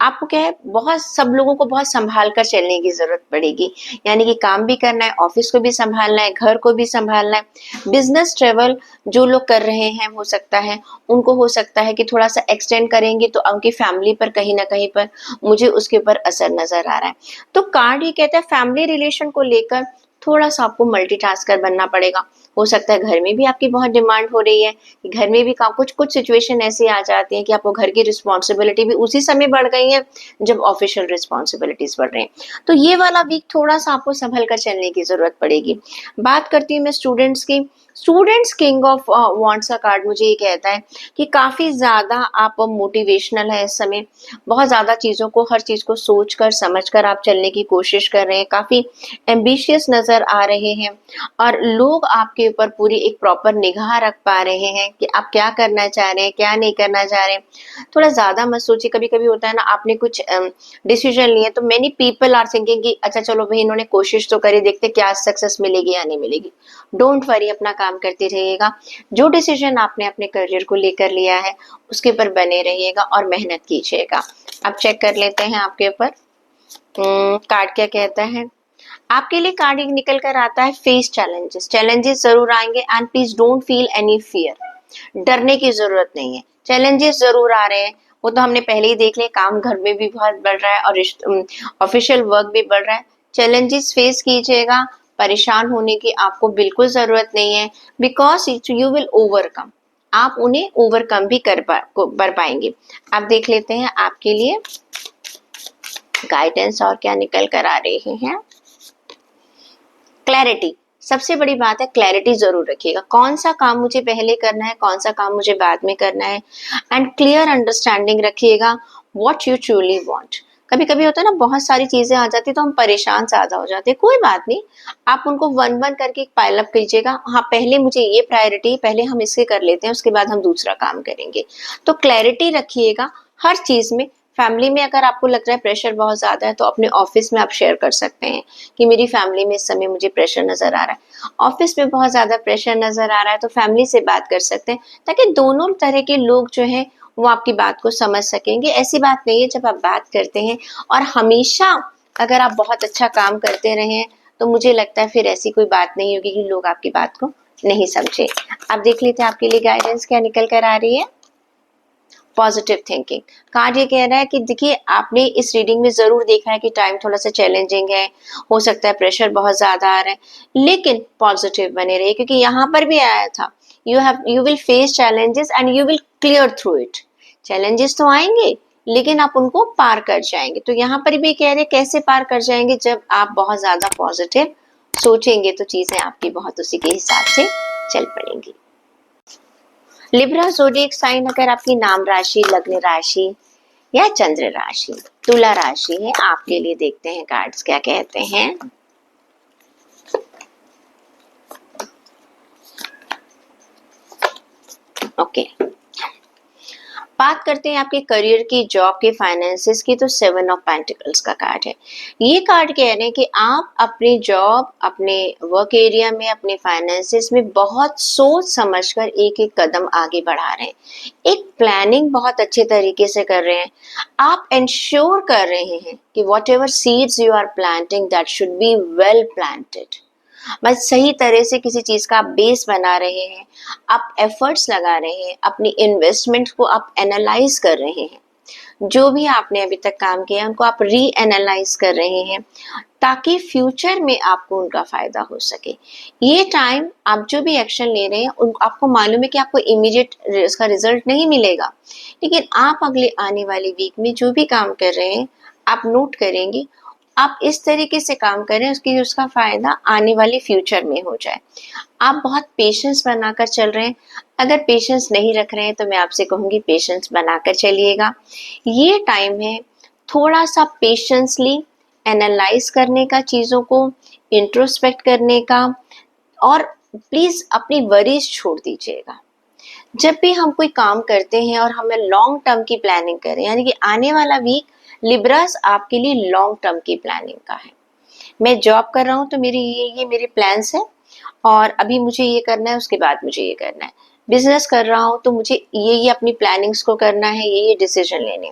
आपको क्या है, बहुत सब लोगों को बहुत संभाल कर चलने की जरूरत पड़ेगी, यानी कि काम भी करना है, ऑफिस को भी संभालना है, घर को भी संभालना है। बिजनेस ट्रेवल जो लोग कर रहे हैं हो सकता है उनको हो सकता है कि थोड़ा सा एक्सटेंड करेंगे तो उनकी फैमिली पर कहीं ना कहीं पर मुझे उसके ऊपर असर नजर आ रहा है। तो कार्ड ये कहता है फैमिली रिलेशन को लेकर थोड़ा सा आपको मल्टीटास्कर बनना पड़ेगा। हो सकता है घर में भी आपकी बहुत डिमांड हो रही है कि घर में भी काम, कुछ कुछ सिचुएशन ऐसी आ जाती है कि आपको घर की रिस्पॉन्सिबिलिटी भी उसी समय बढ़ गई है जब ऑफिशियल रिस्पॉन्सिबिलिटीज बढ़ रही हैं। तो ये वाला वीक थोड़ा सा आपको संभल कर चलने की जरूरत पड़ेगी। बात करती हूँ मैं स्टूडेंट्स की। स्टूडेंट्स किंग ऑफ वांड्स का कार्ड मुझे ये कहता है कि काफी ज्यादा आप मोटिवेशनल है इस समय, बहुत ज्यादा चीजों को, हर चीज को सोच कर समझ कर आप चलने की कोशिश कर रहे हैं, काफी एम्बिशियस नजर आ रहे हैं, और लोग आपके ऊपर पूरी एक प्रॉपर निगाह रख पा रहे हैं कि आप क्या करना चाह रहे हैं, क्या नहीं करना चाह रहे हैं। थोड़ा ज्यादा मत सोचिए, कभी कभी होता है ना आपने कुछ डिसीजन लिए तो मेनी पीपल आर थिंकिंग कि अच्छा चलो भाई इन्होंने कोशिश तो करी, देखते क्या सक्सेस मिलेगी या नहीं मिलेगी। डोंट वरी, अपना काम करते रहिएगा। जो डिसीजन आपने अपने करियर को लेकर लिया है उसके ऊपर बने रहिएगा और मेहनत कीजिएगा। अब चेक कर लेते हैं आपके ऊपर कार्ड क्या कहता है। आपके लिए कार्ड एक निकल कर आता है फेस चैलेंजेस। चैलेंजेस जरूर आएंगे and please don't feel any fear. डरने की जरूरत नहीं है, चैलेंजेस जरूर आ रहे हैं, वो तो हमने पहले ही देख लिया, काम घर में भी बहुत बढ़ रहा है और ऑफिशियल वर्क भी बढ़ रहा है। चैलेंजेस फेस कीजिएगा, परेशान होने की आपको बिल्कुल जरूरत नहीं है, बिकॉज यू विल ओवरकम। आप उन्हें ओवरकम भी कर पाएंगे। आप देख लेते हैं आपके लिए गाइडेंस और क्या निकल कर आ रहे हैं। क्लैरिटी, सबसे बड़ी बात है क्लैरिटी जरूर रखिएगा, कौन सा काम मुझे पहले करना है, कौन सा काम मुझे बाद में करना है, एंड क्लियर अंडरस्टैंडिंग रखिएगा व्हाट यू ट्रूली वांट। कभी कभी होता है ना बहुत सारी चीजें आ जाती तो हम परेशान ज्यादा हो जाते हैं, कोई बात नहीं, आप उनको वन वन करके पाइल अप कीजिएगा। हाँ पहले मुझे ये प्रायोरिटी, पहले हम इसके कर लेते हैं, उसके बाद हम दूसरा काम करेंगे। तो क्लैरिटी रखिएगा हर चीज में। फैमिली में अगर आपको लग रहा है प्रेशर बहुत ज्यादा है तो अपने ऑफिस में आप शेयर कर सकते हैं कि मेरी फैमिली में इस समय मुझे प्रेशर नजर आ रहा है, ऑफिस में बहुत ज्यादा प्रेशर नजर आ रहा है, तो फैमिली से बात कर सकते हैं ताकि दोनों तरह के लोग जो हैं वो आपकी बात को समझ सकेंगे। ऐसी बात नहीं है, जब आप बात करते हैं और हमेशा अगर आप बहुत अच्छा काम करते रहे हैं तो मुझे लगता है फिर ऐसी कोई बात नहीं होगी कि लोग आपकी बात को नहीं समझे। आप देख लेते हैं आपके लिए गाइडेंस क्या निकल कर आ रही है। पॉजिटिव थिंकिंग कार्ड ये कह रहा है कि देखिए आपने इस रीडिंग में जरूर देखा है कि टाइम थोड़ा सा चैलेंजिंग है, हो सकता है प्रेशर बहुत ज्यादा आ रहा है, लेकिन पॉजिटिव बने रहिए क्योंकि यहाँ पर भी आया था you will face challenges and you will clear through it. Challenges तो आएंगे लेकिन आप उनको पार कर जाएंगे। तो यहाँ पर भी कह रहे कैसे पार कर जाएंगे, जब आप बहुत ज्यादा पॉजिटिव सोचेंगे तो चीजें आपकी बहुत उसी के हिसाब से चल पड़ेंगी। लिब्रा ज़ोडिएक साइन अगर आपकी नाम राशि, लग्न राशि या चंद्र राशि तुला राशि है, आपके लिए देखते हैं कार्ड्स क्या कहते हैं। ओके बात करते हैं आपके करियर की, जॉब के, फाइनेंसेस की, तो 7 ऑफ पेंटिकल्स का कार्ड है। ये कार्ड कह रहे हैं कि आप अपनी जॉब, अपने वर्क एरिया में, अपने फाइनेंसेस में बहुत सोच समझकर एक एक कदम आगे बढ़ा रहे हैं, एक प्लानिंग बहुत अच्छे तरीके से कर रहे हैं। आप इंश्योर कर रहे हैं कि whatever seeds you are planting that should be well planted. बस सही तरह से किसी चीज का आप बेस बना रहे हैं, आप एफर्ट्स लगा रहे हैं, अपनी इन्वेस्टमेंट को आप एनालाइज कर रहे हैं। जो भी आपने अभी तक काम किया उनको आप रीएनालाइज कर रहे हैं ताकि फ्यूचर में आपको उनका फायदा हो सके। ये टाइम आप जो भी एक्शन ले रहे हैं उन आपको मालूम है कि आपको इमीडिएट उसका रिजल्ट नहीं मिलेगा, लेकिन आप अगले आने वाले वीक में जो भी काम कर रहे हैं आप नोट करेंगे, आप इस तरीके से काम करें उसकी उसका फायदा आने वाले फ्यूचर में हो जाए। आप बहुत पेशेंस बनाकर चल रहे हैं, अगर पेशेंस नहीं रख रहे हैं तो मैं आपसे कहूंगी पेशेंस बनाकर चलिएगा। ये टाइम है थोड़ा सा पेशेंसली एनालाइज करने का, चीज़ों को इंट्रोस्पेक्ट करने का, और प्लीज अपनी वरीज छोड़ दीजिएगा। जब भी हम कोई काम करते हैं और हमें लॉन्ग टर्म की प्लानिंग करें, यानी कि आने वाला वीक लिब्रास आपके लिए लॉन्ग टर्म की प्लानिंग का है। मैं जॉब कर रहा हूँ तो मेरी ये मेरे प्लान्स है और अभी मुझे ये करना है, उसके बाद मुझे ये करना है। बिजनेस कर रहा हूँ तो मुझे ये अपनी प्लानिंग्स को करना है, ये डिसीजन लेने।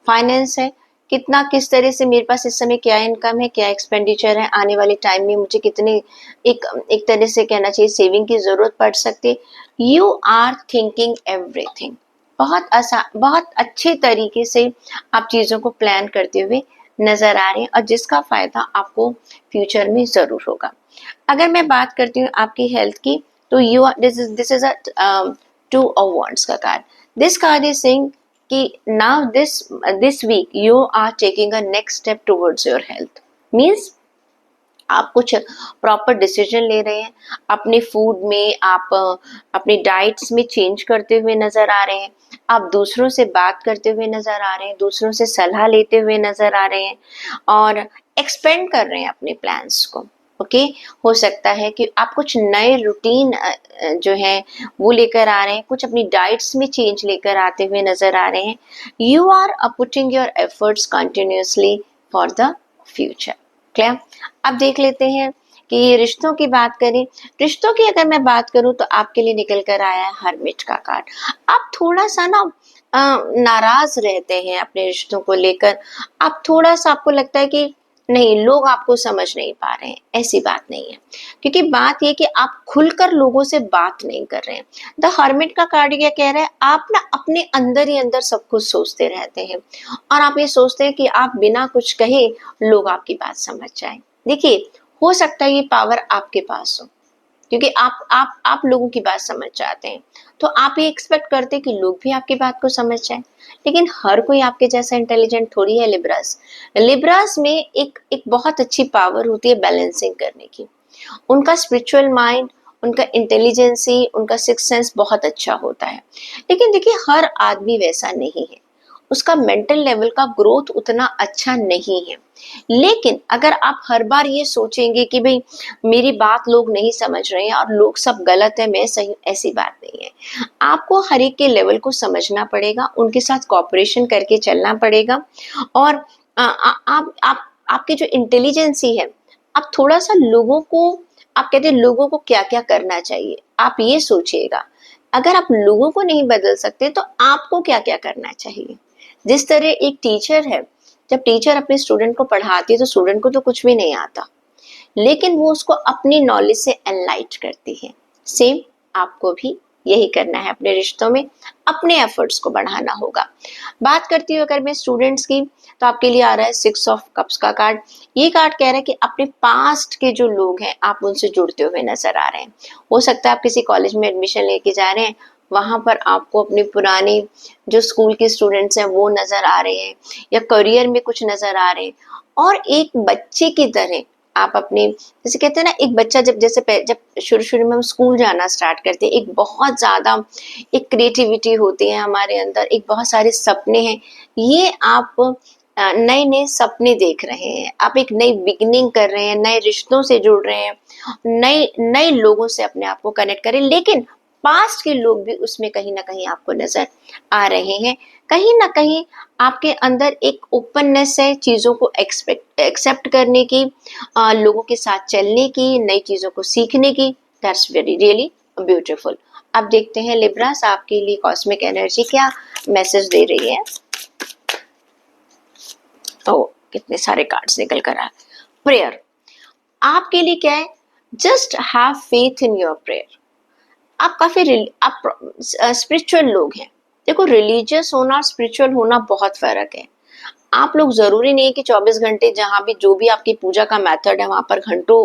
फाइनेंस है, कितना किस तरह से मेरे पास इस समय क्या इनकम है, क्या एक्सपेंडिचर है, आने वाले टाइम में मुझे कितने एक तरह से कहना चाहिए सेविंग की जरूरत पड़ सकती है। यू आर थिंकिंग एवरीथिंग, बहुत अच्छे तरीके से आप चीज़ों को प्लान करते हुए नजर आ रहे हैं और जिसका फायदा आपको फ्यूचर में जरूर होगा। अगर मैं बात करती हूँ आपकी हेल्थ की तो you are this is a two of wands का card. This card is saying कि now this week you are taking a next step towards your health. Means आप कुछ प्रॉपर डिसीजन ले रहे हैं अपने फूड में, आप अपनी डाइट्स में चेंज करते हुए नजर आ रहे हैं, आप दूसरों से बात करते हुए नजर आ रहे हैं, दूसरों से सलाह लेते हुए नजर आ रहे हैं और एक्सपेंड कर रहे हैं अपने प्लान्स को। ओके, हो सकता है कि आप कुछ नए रूटीन जो है वो लेकर आ रहे हैं, कुछ अपनी डाइट्स में चेंज लेकर आते हुए नजर आ रहे हैं। You are putting your efforts continuously for the future. Clear? अब देख लेते हैं कि रिश्तों की बात करें। रिश्तों की अगर मैं बात करूं तो आपके लिए निकल कर आया है हर्मिट का कार्ड। आप थोड़ा सा ना नाराज रहते हैं अपने रिश्तों को लेकर। आप थोड़ा सा, आपको लगता है कि नहीं, लोग आपको समझ नहीं पा रहे हैं। ऐसी बात नहीं है, क्योंकि बात ये कि आप खुलकर लोगों से बात नहीं कर रहे हैं। द हर्मिट का कार्ड क्या कह रहा है, आप ना अपने अंदर ही अंदर सब कुछ सोचते रहते हैं और आप ये सोचते हैं कि आप बिना कुछ कहे लोग आपकी बात समझ जाएं। देखिए, हो सकता है ये पावर आपके पास हो, क्योंकि आप लोगों की बात समझ जाते हैं, तो आप ये एक्सपेक्ट करते हैं कि लोग भी आपकी बात को समझ जाएं। लेकिन हर कोई आपके जैसा इंटेलिजेंट थोड़ी है। लिब्रास में एक बहुत अच्छी पावर होती है बैलेंसिंग करने की। उनका स्पिरिचुअल माइंड, उनका इंटेलिजेंसी, उनका सिक्स सेंस बहुत अच्छा होता है। लेकिन देखिए, हर आदमी वैसा नहीं है, उसका मेंटल लेवल का ग्रोथ उतना अच्छा नहीं है। लेकिन अगर आप हर बार ये सोचेंगे कि भाई मेरी बात लोग नहीं समझ रहे हैं और लोग सब गलत है, मैं सही, ऐसी बात नहीं है। आपको हर एक के लेवल को समझना पड़ेगा, उनके साथ कॉपरेशन करके चलना पड़ेगा और आप आपकी जो इंटेलिजेंसी है, आप थोड़ा सा लोगों को, आप कहते हैं लोगों को क्या क्या करना चाहिए, आप ये सोचिएगा। अगर आप लोगों को नहीं बदल सकते तो आपको क्या क्या करना चाहिए। जिस तरह एक टीचर है, जब टीचर अपने स्टूडेंट को पढ़ाती है तो स्टूडेंट को तो कुछ भी नहीं आता, लेकिन वो उसको अपनी नॉलेज से एनलाइट करती है। सेम आपको भी यही करना है अपने रिश्तों में, अपने एफर्ट्स को बढ़ाना होगा। बात करती हूँ अगर मैं स्टूडेंट्स की, तो आपके लिए आ रहा है 6 ऑफ कप्स का कार्ड। ये कार्ड कह रहा है कि अपने पास्ट के जो लोग हैं आप उनसे जुड़ते हुए नजर आ रहे हैं। हो सकता है आप किसी कॉलेज में एडमिशन लेके जा रहे हैं, वहां पर आपको अपने पुराने जो स्कूल के स्टूडेंट्स हैं वो नजर आ रहे हैं, या करियर में कुछ नजर आ रहे हैं। और एक बच्चे की तरह आप अपने, जैसे कहते हैं ना, एक बच्चा जब शुरू शुरू में हम स्कूल जाना स्टार्ट करते हैं, एक बहुत ज्यादा एक क्रिएटिविटी होती है हमारे अंदर, एक बहुत सारे सपने हैं। ये आप नए नए सपने देख रहे हैं, आप एक नई बिगिनिंग कर रहे हैं, नए रिश्तों से जुड़ रहे हैं, नए नए लोगों से अपने आप को कनेक्ट करें। लेकिन पास्ट के लोग भी उसमें कहीं ना कहीं आपको नजर आ रहे हैं। कहीं ना कहीं आपके अंदर एक ओपननेस है चीजों को एक्सेप्ट करने की, लोगों के साथ चलने की, नई चीजों को सीखने की। That's very really beautiful. अब देखते हैं लिब्रास आपके लिए कॉस्मिक एनर्जी क्या मैसेज दे रही है। ओ, कितने सारे कार्ड्स निकल कर आए। प्रेयर आपके लिए क्या है, just have faith in your prayer. आप काफी आप स्पिरिचुअल लोग हैं, देखो, रिलीजियस होना और स्पिरिचुअल होना बहुत फर्क है। आप लोग जरूरी नहीं है कि 24 घंटे जहाँ भी जो भी आपकी पूजा का मेथड है वहां पर घंटों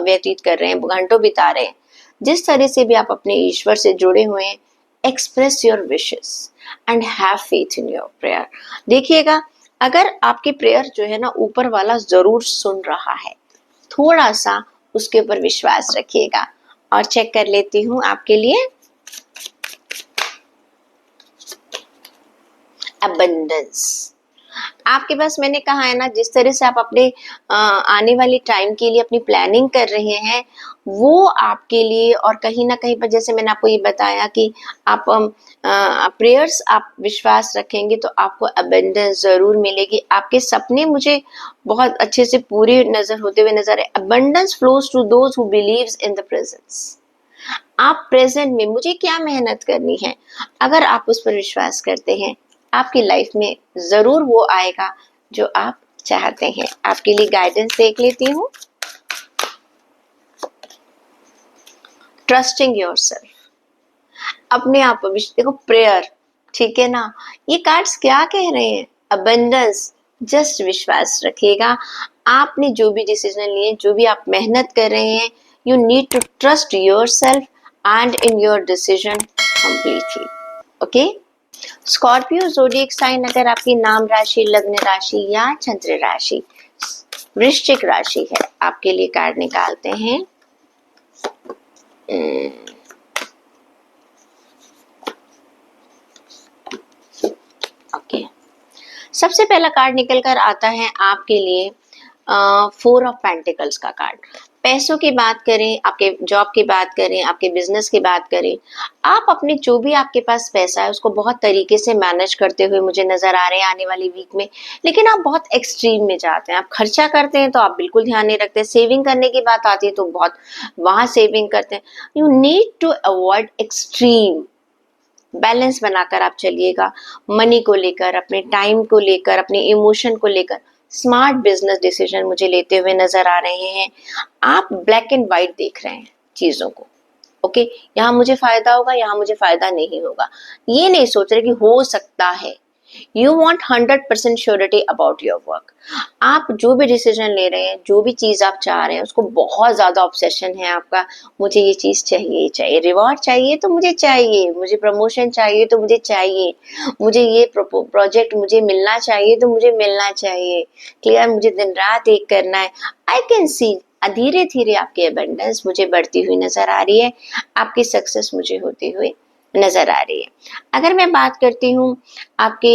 व्यतीत कर रहे हैं, घंटों बिता रहे हैं। जिस तरह से भी आप अपने ईश्वर से जुड़े हुए हैं, express your wishes and have faith in your prayer. देखिएगा, अगर आपकी प्रेयर जो है ना ऊपर वाला जरूर सुन रहा है, थोड़ा सा उसके ऊपर विश्वास रखिएगा। और चेक कर लेती हूँ आपके लिए अबंडेंस। आपके पास मैंने कहा है ना, जिस तरह से आप अपने आने वाली टाइम के लिए अपनी प्लानिंग कर रहे हैं, वो आपके लिए, और कहीं ना कहीं पर जैसे मैंने आपको ये बताया कि आप प्रेयर्स आप विश्वास रखेंगे तो आपको अबंडेंस जरूर मिलेगी। आपके सपने मुझे बहुत अच्छे से पूरे नजर होते हुए नजर है। Abundance flows to those who believes in the presence. आप प्रेजेंट में मुझे क्या मेहनत करनी है, अगर आप उस पर विश्वास करते हैं, आपकी लाइफ में जरूर वो आएगा जो आप चाहते हैं। आपके लिए गाइडेंस देख लेती हूँ। ट्रस्टिंग योरसेल्फ, अपने आप पर देखो, प्रेयर, ठीक है ना। ये कार्ड्स क्या कह रहे हैं? अबंडेंस। जस्ट विश्वास रखिएगा। आपने जो भी डिसीजन लिए, जो भी आप मेहनत कर रहे हैं, you need to trust yourself and in your decision completely. Okay. Scorpio zodiac sign अगर आपकी नाम राशि, लग्न राशि या चंद्र राशि वृश्चिक राशि है, आपके लिए कार्ड निकालते हैं। ओके, सबसे पहला कार्ड निकल कर आता है आपके लिए 4 ऑफ पेंटिकल्स का कार्ड। पैसों की बात करें, आपके जॉब की बात करें, आपके बिजनेस की बात करें, आप अपने जो भी आपके पास पैसा है उसको बहुत तरीके से मैनेज करते हुए मुझे नजर आ रहे हैं आने वाली वीक में। लेकिन आप बहुत एक्सट्रीम में जाते हैं। आप खर्चा करते हैं तो आप बिल्कुल ध्यान नहीं रखते, सेविंग करने की बात आती है तो बहुत वहां सेविंग करते हैं। You need to avoid extreme. Balance बनाकर आप चलिएगा, मनी को लेकर, अपने टाइम को लेकर, अपने इमोशन को लेकर। स्मार्ट बिजनेस डिसीजन मुझे लेते हुए नजर आ रहे हैं। आप ब्लैक एंड व्हाइट देख रहे हैं चीजों को। ओके, यहाँ मुझे फायदा होगा, यहाँ मुझे फायदा नहीं होगा, ये नहीं सोच रहे कि हो सकता है। You want 100% surety about your work. आप जो भी डिसीजन ले रहे हैं, जो भी चीज आप चाह रहे हैं, उसको बहुत ज्यादा ऑब्सेशन है आपका। मुझे ये चीज चाहिए ही चाहिए, रिवॉर्ड चाहिए तो मुझे चाहिए, मुझे प्रमोशन चाहिए तो मुझे चाहिए, मुझे ये प्रोजेक्ट मुझे मिलना चाहिए तो मुझे मिलना चाहिए। क्लियर, मुझे दिन रात एक करना है। आई कैन सी धीरे धीरे आपकी अबंडेंस मुझे बढ़ती हुई नजर आ रही है, आपकी सक्सेस मुझे होती हुई नजर आ रही है। अगर मैं बात करती हूँ आपकी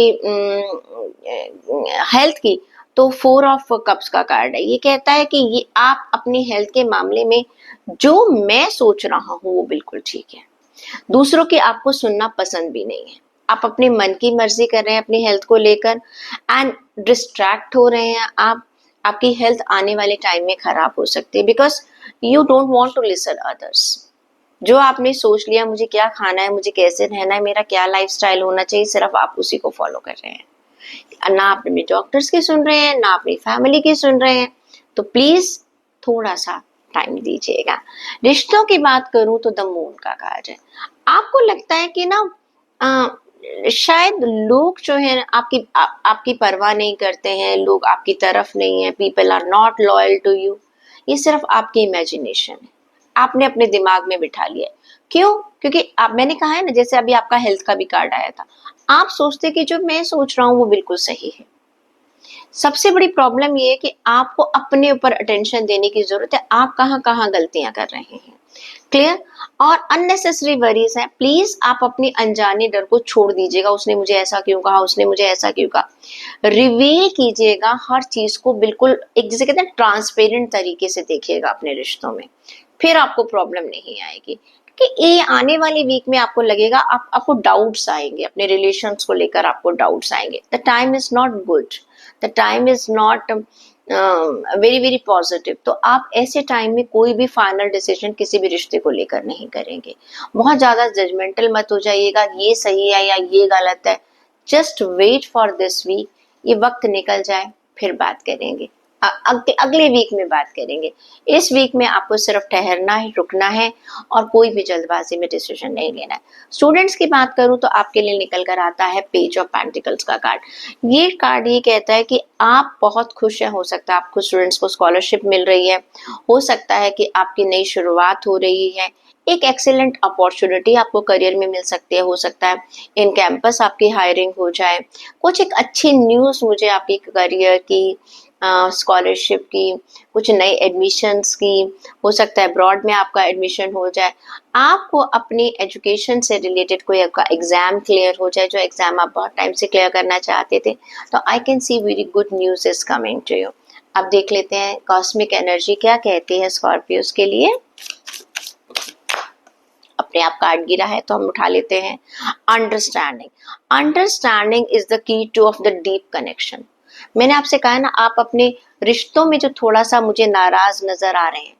हेल्थ की, तो 4 ऑफ कप्स का कार्ड है। ये कहता है कि ये आप अपनी हेल्थ के मामले में जो मैं सोच रहा हूँ वो बिल्कुल ठीक है, दूसरों की आपको सुनना पसंद भी नहीं है। आप अपने मन की मर्जी कर रहे हैं अपनी हेल्थ को लेकर एंड डिस्ट्रैक्ट हो रहे हैं आप। आपकी हेल्थ आने वाले टाइम में खराब हो सकती है because you don't want to listen others. जो आपने सोच लिया, मुझे क्या खाना है, मुझे कैसे रहना है, मेरा क्या लाइफस्टाइल होना चाहिए, सिर्फ आप उसी को फॉलो कर रहे हैं। ना आप अपने डॉक्टर्स की सुन रहे हैं, ना अपनी फैमिली की सुन रहे हैं। तो प्लीज थोड़ा सा टाइम दीजिएगा। रिश्तों की बात करूं तो द मून का कार्ड है। आपको लगता है कि ना शायद लोग जो है आपकी परवाह नहीं करते हैं, लोग आपकी तरफ नहीं है, people are not loyal to you. ये सिर्फ आपकी इमेजिनेशन है, आपने अपने दिमाग में बिठा लिया है। क्यों? क्योंकि आप, मैंने कहा है ना, जैसे अभी आपका हेल्थ का भी कार्ड आया था, आप सोचते कि जो मैं सोच रहा हूँ वो बिल्कुल सही है। सबसे बड़ी प्रॉब्लम ये है कि आपको अपने ऊपर अटेंशन देने की जरूरत है, आप कहाँ कहाँ गलतियां कर रहे हैं। क्लियर? और अननेसेसरी वरीज है, प्लीज आप अपनी अनजाने डर को छोड़ दीजिएगा। उसने मुझे ऐसा क्यों कहा, उसने मुझे ऐसा क्यों कहा। रिवील कीजिएगा हर चीज को, बिल्कुल एक जिसे कहते हैं ट्रांसपेरेंट तरीके से देखिएगा अपने रिश्तों में, फिर आपको प्रॉब्लम नहीं आएगी। कि ये आने वाली वीक में आपको लगेगा आपको डाउट्स आएंगे अपने रिलेशंस को लेकर, आपको डाउट्स आएंगे। The time is not good, the time is not very very positive. तो आप ऐसे टाइम में कोई भी फाइनल डिसीजन किसी भी रिश्ते को लेकर नहीं करेंगे। बहुत ज्यादा जजमेंटल मत हो जाइएगा, ये सही है या ये गलत है। Just wait for this week, ये वक्त निकल जाए फिर बात करेंगे। अगले वीक में बात करेंगे। इस वीक में आपको सिर्फ ठहरना है, रुकना है और कोई भी जल्दबाजी में डिसीजन नहीं लेना है। स्टूडेंट्स की बात करूं तो आपके लिए निकल कर आता है पेज ऑफ पेंटिकल्स का कार्ड। ये कार्ड ये कहता है कि आप बहुत खुश हैं, हो सकता है आपको स्टूडेंट्स को स्कॉलरशिप मिल रही है, हो सकता है कि आपकी नई शुरुआत हो रही है, एक एक्सीलेंट अपॉर्चुनिटी आपको करियर में मिल सकती है, हो सकता है इन कैंपस आपकी हायरिंग हो जाए, कुछ एक अच्छी न्यूज़ मुझे आपकी करियर की, स्कॉलरशिप की, कुछ नए एडमिशन्स की, हो सकता है अब्रॉड में आपका एडमिशन हो जाए, आपको अपनी एजुकेशन से रिलेटेड कोई आपका एग्जाम क्लियर हो जाए, जो एग्जाम आप बहुत टाइम से क्लियर करना चाहते थे, तो I can see very good news is coming to you. अब देख लेते हैं कॉस्मिक एनर्जी क्या कहती है स्कॉर्पियोस के लिए। अपने आप कार्ड गिरा है तो हम उठा लेते हैं। Understanding, understanding is the key two of the deep connection. मैंने आपसे कहा ना, आप अपने रिश्तों में जो थोड़ा सा मुझे नाराज नजर आ रहे हैं,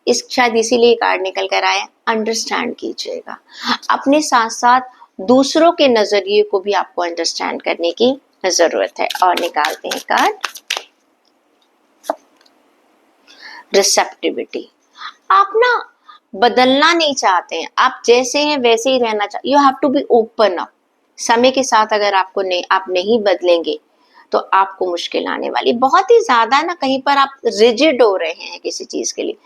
इस शायद इसीलिए कार्ड निकल कर आया, अंडरस्टैंड कीजिएगा। अपने साथ साथ दूसरों के नजरिए को भी आपको अंडरस्टैंड करने की जरूरत है। और निकालते हैं कार्ड रिसेप्टिविटी। आप ना बदलना नहीं चाहते हैं, आप जैसे हैं वैसे ही रहना चाहते, you have to be open up. समय के साथ अगर आप नहीं बदलेंगे तो आपको मुश्किल आने वाली, बहुत ही ज्यादा ना कहीं पर आप रिजिड हो रहे हैं किसी चीज के लिए।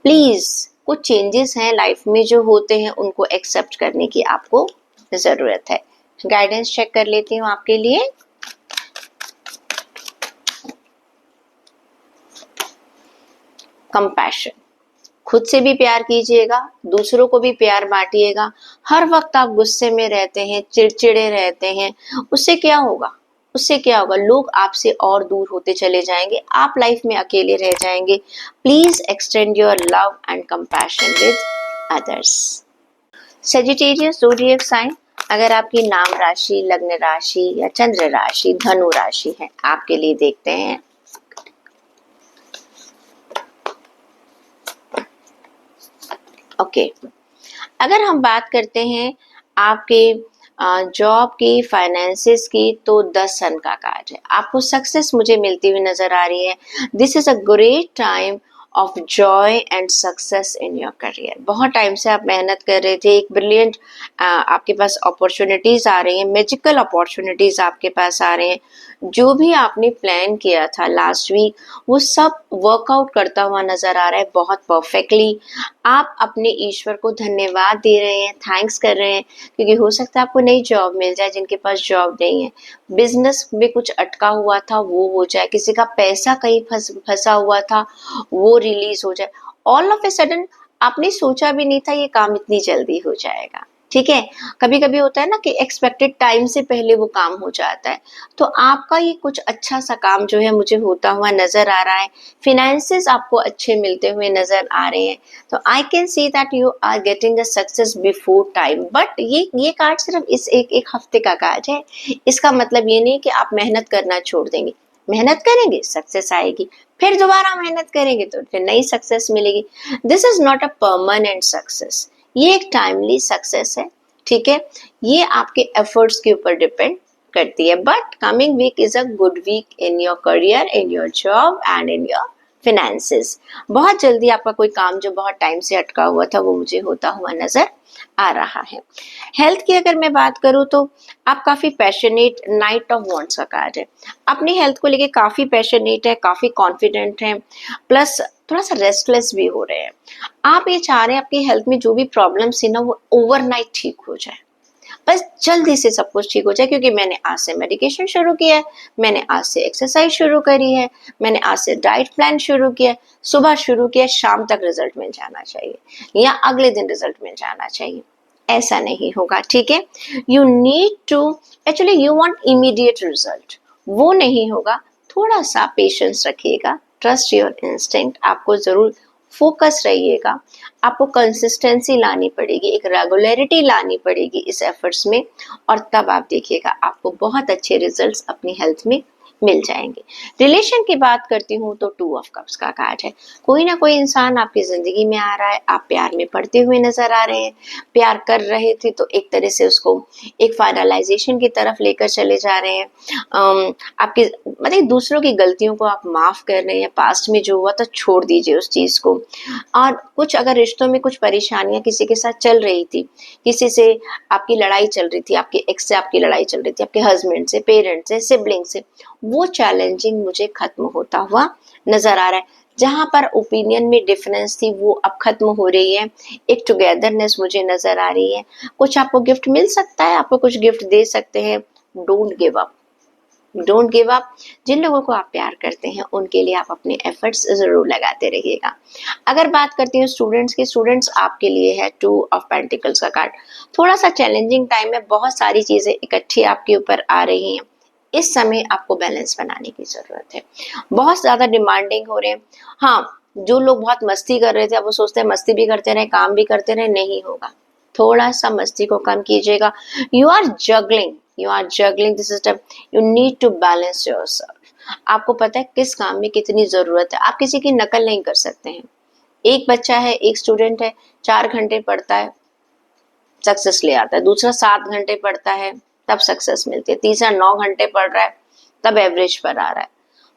प्लीज, कुछ चेंजेस हैं लाइफ में जो होते हैं, उनको एक्सेप्ट करने की आपको जरूरत है। गाइडेंस चेक कर लेती हूँ आपके लिए। कंपैशन, खुद से भी प्यार कीजिएगा, दूसरों को भी प्यार बांटिएगा। हर वक्त आप गुस्से में रहते हैं, चिड़चिड़े रहते हैं, उससे क्या होगा, उससे क्या होगा, लोग आपसे और दूर होते चले जाएंगे, आप लाइफ में अकेले रह जाएंगे। Please extend your love and compassion with others. Sagittarius zodiac sign, अगर आपकी नाम राशि, लग्न राशि या चंद्र राशि धनु राशि है, आपके लिए देखते हैं। ओके, अगर हम बात करते हैं आपके जॉब की, फाइनेंसेस की, तो 10 सन का कार्ड है। आपको सक्सेस मुझे मिलती हुई नजर आ रही है। This is a great time of Joy and success in your career. बहुत टाइम से आप मेहनत कर रहे थे, एक ब्रिलियंट आपके पास अपॉर्चुनिटीज आ रही हैं, मैजिकल अपॉर्चुनिटीज आपके पास आ रहे हैं। जो भी आपने प्लान किया था लास्ट वीक, वो सब वर्कआउट करता हुआ नजर आ रहा है बहुत परफेक्टली। आप अपने ईश्वर को धन्यवाद दे रहे हैं, थैंक्स कर रहे हैं, क्योंकि हो सकता है आपको नई जॉब मिल जाए जिनके पास जॉब नहीं है, बिजनेस में कुछ अटका हुआ था वो हो जाए, किसी का पैसा कहीं फंसा हुआ था वो रिलीज हो जाए। ऑल ऑफ ए सडन आपने सोचा भी नहीं था ये काम इतनी जल्दी हो जाएगा। ठीक है, कभी कभी होता है ना कि एक्सपेक्टेड टाइम से पहले वो काम हो जाता है, तो आपका ये कुछ अच्छा सा काम जो है मुझे होता हुआ नजर आ रहा है। फिनेंसेस आपको अच्छे मिलते हुए नजर आ रहे हैं, तो I can see that you are getting a success before time. But ये कार्ड सिर्फ इस एक हफ्ते का कार्ड है, इसका मतलब ये नहीं कि आप मेहनत करना छोड़ देंगे। मेहनत करेंगे सक्सेस आएगी, फिर दोबारा मेहनत करेंगे तो फिर नई सक्सेस मिलेगी। This is not a permanent success, ये एक टाइमली सक्सेस है। ठीक है, ये आपके एफर्ट्स के ऊपर डिपेंड करती है। But coming week is a good week in your career, in your job and in your finances. बहुत जल्दी आपका कोई काम जो बहुत टाइम से अटका हुआ था वो मुझे होता हुआ नजर आ रहा है। हेल्थ की अगर मैं बात करूं तो आप काफी पैशनेट, नाइट ऑफ वॉन्ट्स का कार्ड है, अपनी हेल्थ को लेके काफी पैशनेट है, काफी कॉन्फिडेंट है, प्लस थोड़ा सा रेस्टलेस भी हो रहे हैं। आप ये चाह रहे हैं आपकी हेल्थ में जो भी प्रॉब्लम्स थी ना वो ओवरनाइट ठीक हो जाए, बस जल्दी से सब कुछ ठीक हो जाए, क्योंकि मैंने आज से मेडिकेशन शुरू किया है, मैंने आज से एक्सरसाइज शुरू करी है, मैंने आज से डाइट प्लान शुरू किया है, सुबह शुरू किया, शाम तक रिजल्ट मिल जाना चाहिए या अगले दिन रिजल्ट मिल जाना चाहिए। ऐसा नहीं होगा। ठीक है, you need to, actually you want immediate result, वो नहीं होगा। थोड़ा सा पेशेंस रखिएगा, ट्रस्ट योर इंस्टिंक्ट, आपको जरूर फोकस रहिएगा, आपको कंसिस्टेंसी लानी पड़ेगी, एक रेगुलरिटी लानी पड़ेगी इस एफर्ट्स में, और तब आप देखिएगा आपको बहुत अच्छे रिजल्ट्स अपनी हेल्थ में मिल जाएंगे। रिलेशन की बात करती हूँ तो 2 ऑफ कप्स का कार्ड है। कोई ना कोई इंसान आपकी जिंदगी में आ रहा है, आप प्यार में पड़ते हुए नजर आ रहे हैं, प्यार कर रहे थे तो एक तरह से उसको एक फाइनलाइजेशन की तरफ लेकर चले जा रहे हैं। आपके मतलब दूसरों की गलतियों को आप माफ कर रहे हैं, पास्ट में जो हुआ तो छोड़ दीजिए उस चीज को। और कुछ अगर रिश्तों में कुछ परेशानियां किसी के साथ चल रही थी, किसी से आपकी लड़ाई चल रही थी, आपके एक्स से आपकी लड़ाई चल रही थी, आपके हस्बैंड से, पेरेंट्स से, सिबलिंग से, वो चैलेंजिंग मुझे खत्म होता हुआ नजर आ रहा है। जहां पर ओपिनियन में डिफरेंस थी वो अब खत्म हो रही है, एक टुगेदरनेस मुझे नजर आ रही है। कुछ आपको गिफ्ट मिल सकता है, आपको कुछ गिफ्ट दे सकते हैं। Don't give up, don't give up. जिन लोगों को आप प्यार करते हैं उनके लिए आप अपने एफर्ट्स जरूर लगाते रहिएगा। अगर बात करती हूँ स्टूडेंट्स की, स्टूडेंट्स आपके लिए है 2 ऑफ पेंटिकल्स का कार्ड। थोड़ा सा चैलेंजिंग टाइम है, बहुत सारी चीजें इकट्ठी आपके ऊपर आ रही हैं। इस समय आपको बैलेंस बनाने की जरूरत है, बहुत ज्यादा डिमांडिंग हो रहे हैं। हाँ, जो लोग बहुत मस्ती कर रहे थे अब वो सोचते हैं मस्ती भी करते रहे, काम भी करते रहे, नहीं होगा। थोड़ा सा मस्ती को कम कीजिएगा। You are juggling, you are juggling this system, you need to balance yourself. आपको पता है किस काम में कितनी जरूरत है, आप किसी की नकल नहीं कर सकते हैं। एक बच्चा है, एक स्टूडेंट है, 4 घंटे पढ़ता है, सक्सेस ले आता है। दूसरा 7 घंटे पढ़ता है, तब सक्सेस मिलती है। तीसरा 9 घंटे पढ़ रहा है, तब एवरेज पर आ रहा है।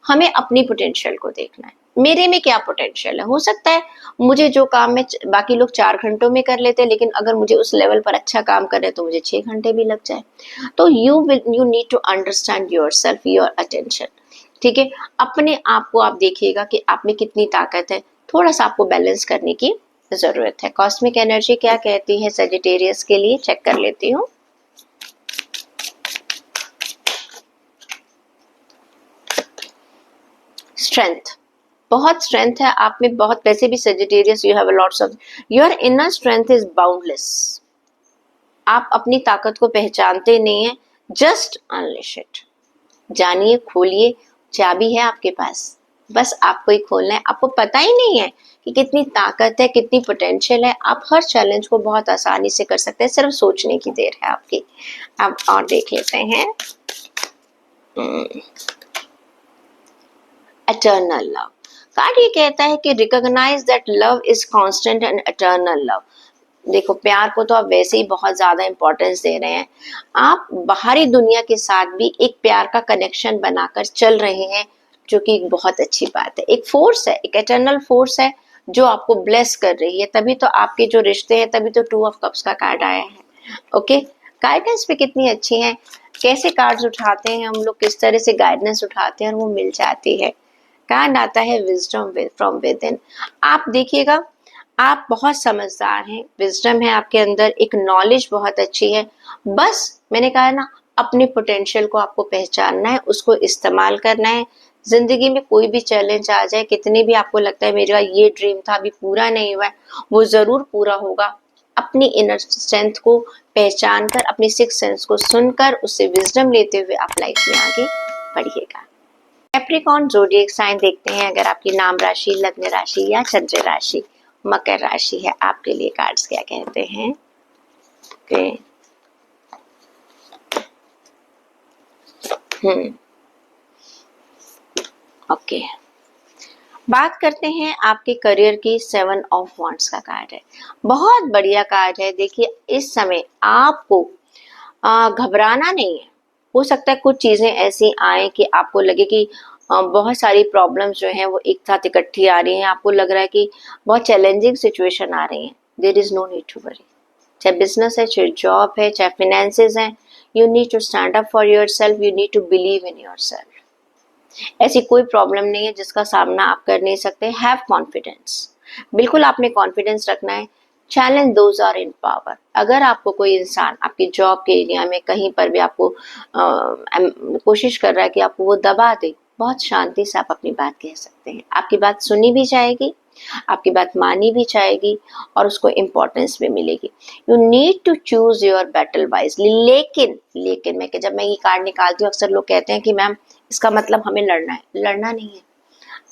हमें अपनी पोटेंशियल को देखना है, मेरे में क्या पोटेंशियल है। हो सकता है मुझे जो काम में बाकी लोग 4 घंटों में कर लेते हैं, लेकिन अगर मुझे उस लेवल पर अच्छा काम कर रहे तो मुझे 6 घंटे भी लग जाए। तो you need to understand yourself, your attention. ठीक है, अपने आप को आप देखिएगा कि आप में कितनी ताकत है, थोड़ा सा आपको बैलेंस करने की जरूरत है। कॉस्मिक एनर्जी क्या कहती है सजिटेरियस के लिए, चेक कर लेती हूँ। स्ट्रेंथ, बहुत स्ट्रेंथ है आप में, बहुत। वैसे भी Sagittarius you have lots of, your inner strength is boundless. आप अपनी ताकत को पहचानते नहीं है, जस्ट अनलिश इट। जानिए, खोलिए, चाबी है आपके पास, बस आपको ही खोलना है। आपको पता ही नहीं है कि कितनी ताकत है, कितनी पोटेंशियल है। आप हर चैलेंज को बहुत आसानी से कर सकते हैं, सिर्फ सोचने की देर है आपकी। अब और देख लेते हैं एटर्नल लव कार्ड। ये कहता है कि recognise that love is constant and eternal love. देखो, प्यार को तो आप वैसे ही बहुत ज्यादा इंपॉर्टेंस दे रहे हैं, आप बाहरी दुनिया के साथ भी एक प्यार का कनेक्शन बनाकर चल रहे हैं, जो कि एक बहुत अच्छी बात है। एक फोर्स है, एक एटर्नल फोर्स है जो आपको ब्लेस कर रही है, तभी तो आपके जो रिश्ते हैं, तभी तो 2 ऑफ कप्स का कार्ड आया है। ओके, गाइडेंस भी कितनी अच्छी है, कैसे कार्ड्स उठाते हैं हम लोग, किस तरह से गाइडेंस उठाते हैं और वो मिल जाती है। कार्ड आता है विजडम फ्रॉम विद इन। आप देखिएगा, आप बहुत समझदार हैं, विजडम है आपके अंदर, एक नॉलेज बहुत अच्छी है। बस मैंने कहा ना, अपने पोटेंशियल को आपको पहचानना है, उसको इस्तेमाल करना है। जिंदगी में कोई भी चैलेंज आ जाए, कितने भी आपको लगता है मेरा ये ड्रीम था अभी पूरा नहीं हुआ है, वो जरूर पूरा होगा। अपनी इनर स्ट्रेंथ को पहचान कर, अपनी सिक्स सेंस को सुनकर, उससे विजडम लेते हुए आप लाइफ में आगे बढ़िएगा। कैप्रिकॉर्न ज़ोडिएक साइन देखते हैं। अगर आपकी नाम राशि, लग्न राशि या चंद्र राशि मकर राशि है, आपके लिए कार्ड्स क्या कहते हैं। ओके, बात करते हैं आपके करियर की। 7 ऑफ वॉन्ड्स का कार्ड है, बहुत बढ़िया कार्ड है। देखिए, इस समय आपको घबराना नहीं है। हो सकता है कुछ चीजें ऐसी आए कि आपको लगे कि बहुत सारी प्रॉब्लम्स जो हैं वो एक साथ इकट्ठी आ रही हैं, आपको लग रहा है कि बहुत चैलेंजिंग सिचुएशन आ रही है। There is no need to worry. चाहे बिजनेस है, चाहे जॉब है, चाहे फाइनेंसेस हैं, you need to stand up for yourself, you need to believe in yourself. ऐसी कोई प्रॉब्लम नहीं है जिसका सामना आप कर नहीं सकते। हैव कॉन्फिडेंस, बिल्कुल आपने कॉन्फिडेंस रखना है। Challenge those are in power. अगर आपको कोई इंसान आपकी जॉब के एरिया में कहीं पर भी आपको कोशिश कर रहा है कि आपको वो दबा दे, बहुत शांति से आप अपनी बात कह सकते हैं। आपकी बात सुनी भी जाएगी, आपकी बात मानी भी जाएगी और उसको इम्पोर्टेंस भी मिलेगी। You need to choose your battle wisely. लेकिन जब मैं ये कार्ड निकालती हूँ, अक्सर लोग कहते हैं कि मैम इसका मतलब हमें लड़ना है। लड़ना नहीं है,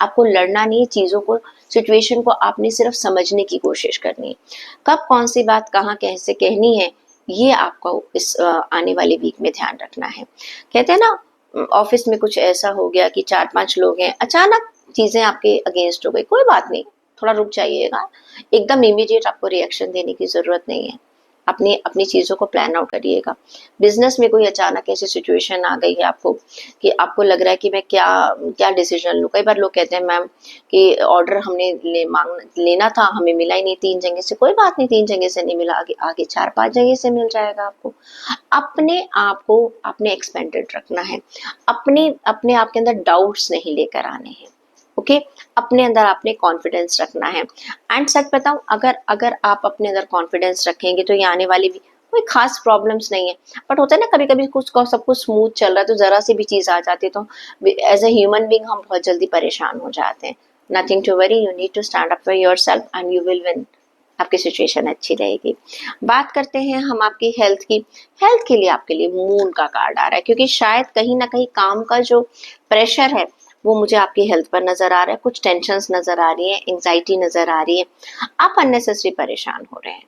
आपको लड़ना नहीं है। चीजों को, सिचुएशन को आपने सिर्फ समझने की कोशिश करनी है। कब कौन सी बात कहाँ कैसे कहनी है, ये आपको इस आने वाले वीक में ध्यान रखना है। कहते हैं ना, ऑफिस में कुछ ऐसा हो गया कि 4-5 लोग हैं, अचानक चीजें आपके अगेंस्ट हो गई, कोई बात नहीं, थोड़ा रुक जाइएगा। एकदम इमीडिएट आपको रिएक्शन देने की जरूरत नहीं है। अपनी अपनी चीजों को प्लान आउट करिएगा। बिजनेस में कोई अचानक ऐसी सिचुएशन आ गई है आपको कि आपको लग रहा है कि मैं क्या क्या डिसीजन लूं। कई बार लोग कहते हैं मैम कि ऑर्डर हमने लेना था, हमें मिला ही नहीं 3 जगह से। कोई बात नहीं, 3 जगह से नहीं मिला, आगे आगे 4-5 जगह से मिल जाएगा आपको। अपने आप को आपने एक्सपेंडेड रखना है। अपने अपने आप के अंदर डाउट्स नहीं लेकर आने हैं। ओके अपने अंदर आपने कॉन्फिडेंस रखना है। एंड सच बताऊं, अगर अगर आप अपने अंदर कॉन्फिडेंस रखेंगे तो ये आने वाली भी कोई खास प्रॉब्लम्स नहीं है। बट होता है ना कभी कभी कुछ सब कुछ स्मूथ चल रहा है तो जरा सी भी चीज आ जाती है तो एज ए ह्यूमन बीइंग हम बहुत जल्दी परेशान हो जाते हैं। Nothing to worry, you need to stand up for yourself and you will win. आपकी सिचुएशन अच्छी रहेगी। बात करते हैं हम आपकी हेल्थ की। हेल्थ के लिए आपके लिए मून का कार्ड आ रहा है, क्योंकि शायद कहीं ना कहीं काम का जो प्रेशर है वो मुझे आपकी हेल्थ पर नजर आ रहा है। कुछ टेंशन्स नजर आ रही है, एंजाइटी नजर आ रही है, आप अननेसेसरी परेशान हो रहे हैं।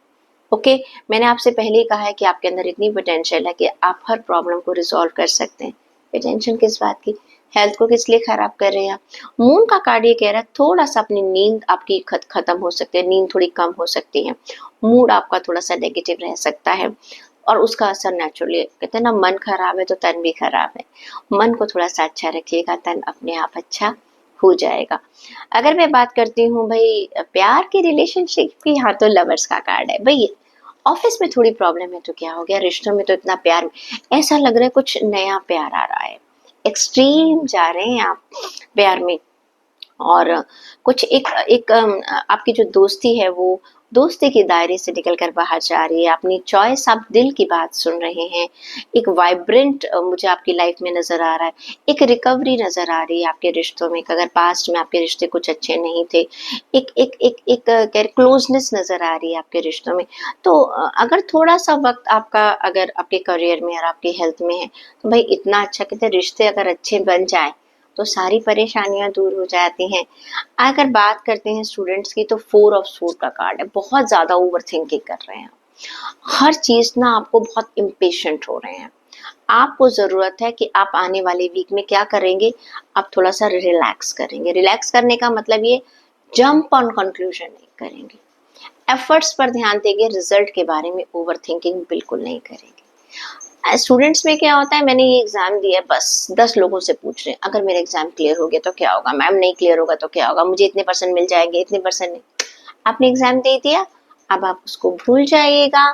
ओके मैंने आपसे पहले ही कहा है कि आपके अंदर इतनी पोटेंशियल है कि आप हर प्रॉब्लम को रिजॉल्व कर सकते हैं। टेंशन किस बात की, हेल्थ को किस लिए खराब कर रहे हैं आप। मून का कार्ड ये कह रहा है थोड़ा सा अपनी नींद आपकी खत्म हो सकती है, नींद थोड़ी कम हो सकती है, मूड आपका थोड़ा सा नेगेटिव रह सकता है और उसका असर नेचुरली, कहते हैं ना मन खराब है तो तन भी खराब है। मन को थोड़ा सा अच्छा रखिएगा, तन अपने आप अच्छा हो जाएगा। अगर मैं बात करती हूँ भाई प्यार की रिलेशनशिप की, यहाँ तो लवर्स का कार्ड है। भाई ऑफिस में थोड़ी प्रॉब्लम है तो क्या हो गया, रिश्तों में तो इतना प्यार, ऐसा लग रहा है कुछ नया प्यार आ रहा है, एक्सट्रीम जा रहे हैं आप प्यार में। और कुछ एक एक आपकी जो दोस्ती है वो दोस्ती के दायरे से निकलकर बाहर जा रही है। अपनी चॉइस, आप दिल की बात सुन रहे हैं। एक वाइब्रेंट मुझे आपकी लाइफ में नजर आ रहा है। एक रिकवरी नजर आ रही है आपके रिश्तों में। अगर पास्ट में आपके रिश्ते कुछ अच्छे नहीं थे, एक एक एक एक क्लोजनेस नजर आ रही है आपके रिश्तों में। तो अगर थोड़ा सा वक्त आपका अगर आपके करियर में और आपकी हेल्थ में है तो भाई इतना अच्छा, कहते रिश्ते अगर अच्छे बन जाए तो सारी परेशानियां दूर हो जाती हैं। अगर बात करते हैं स्टूडेंट्स की तो 4 ऑफ सोर्ड का कार्ड है। बहुत ज्यादा ओवर थिंकिंग कर रहे हैं, हर चीज ना आपको बहुत इम्पेशेंट हो रहे हैं। आपको जरूरत है कि आप आने वाले वीक में क्या करेंगे, आप थोड़ा सा रिलैक्स करेंगे। रिलैक्स करने का मतलब ये जंप ऑन कंक्लूजन नहीं करेंगे, एफर्ट्स पर ध्यान देंगे, रिजल्ट के बारे में ओवर थिंकिंग बिल्कुल नहीं करेंगे। स्टूडेंट्स में क्या होता है, मैंने ये एग्जाम दिया है, बस 10 लोगों से पूछ रहे हैं अगर मेरा एग्जाम क्लियर हो गया तो क्या होगा, मैम नहीं क्लियर होगा तो क्या होगा, मुझे इतने परसेंट मिल जाएंगे, इतने परसेंट नहीं। आपने एग्जाम दे दिया, अब आप उसको भूल जाइएगा।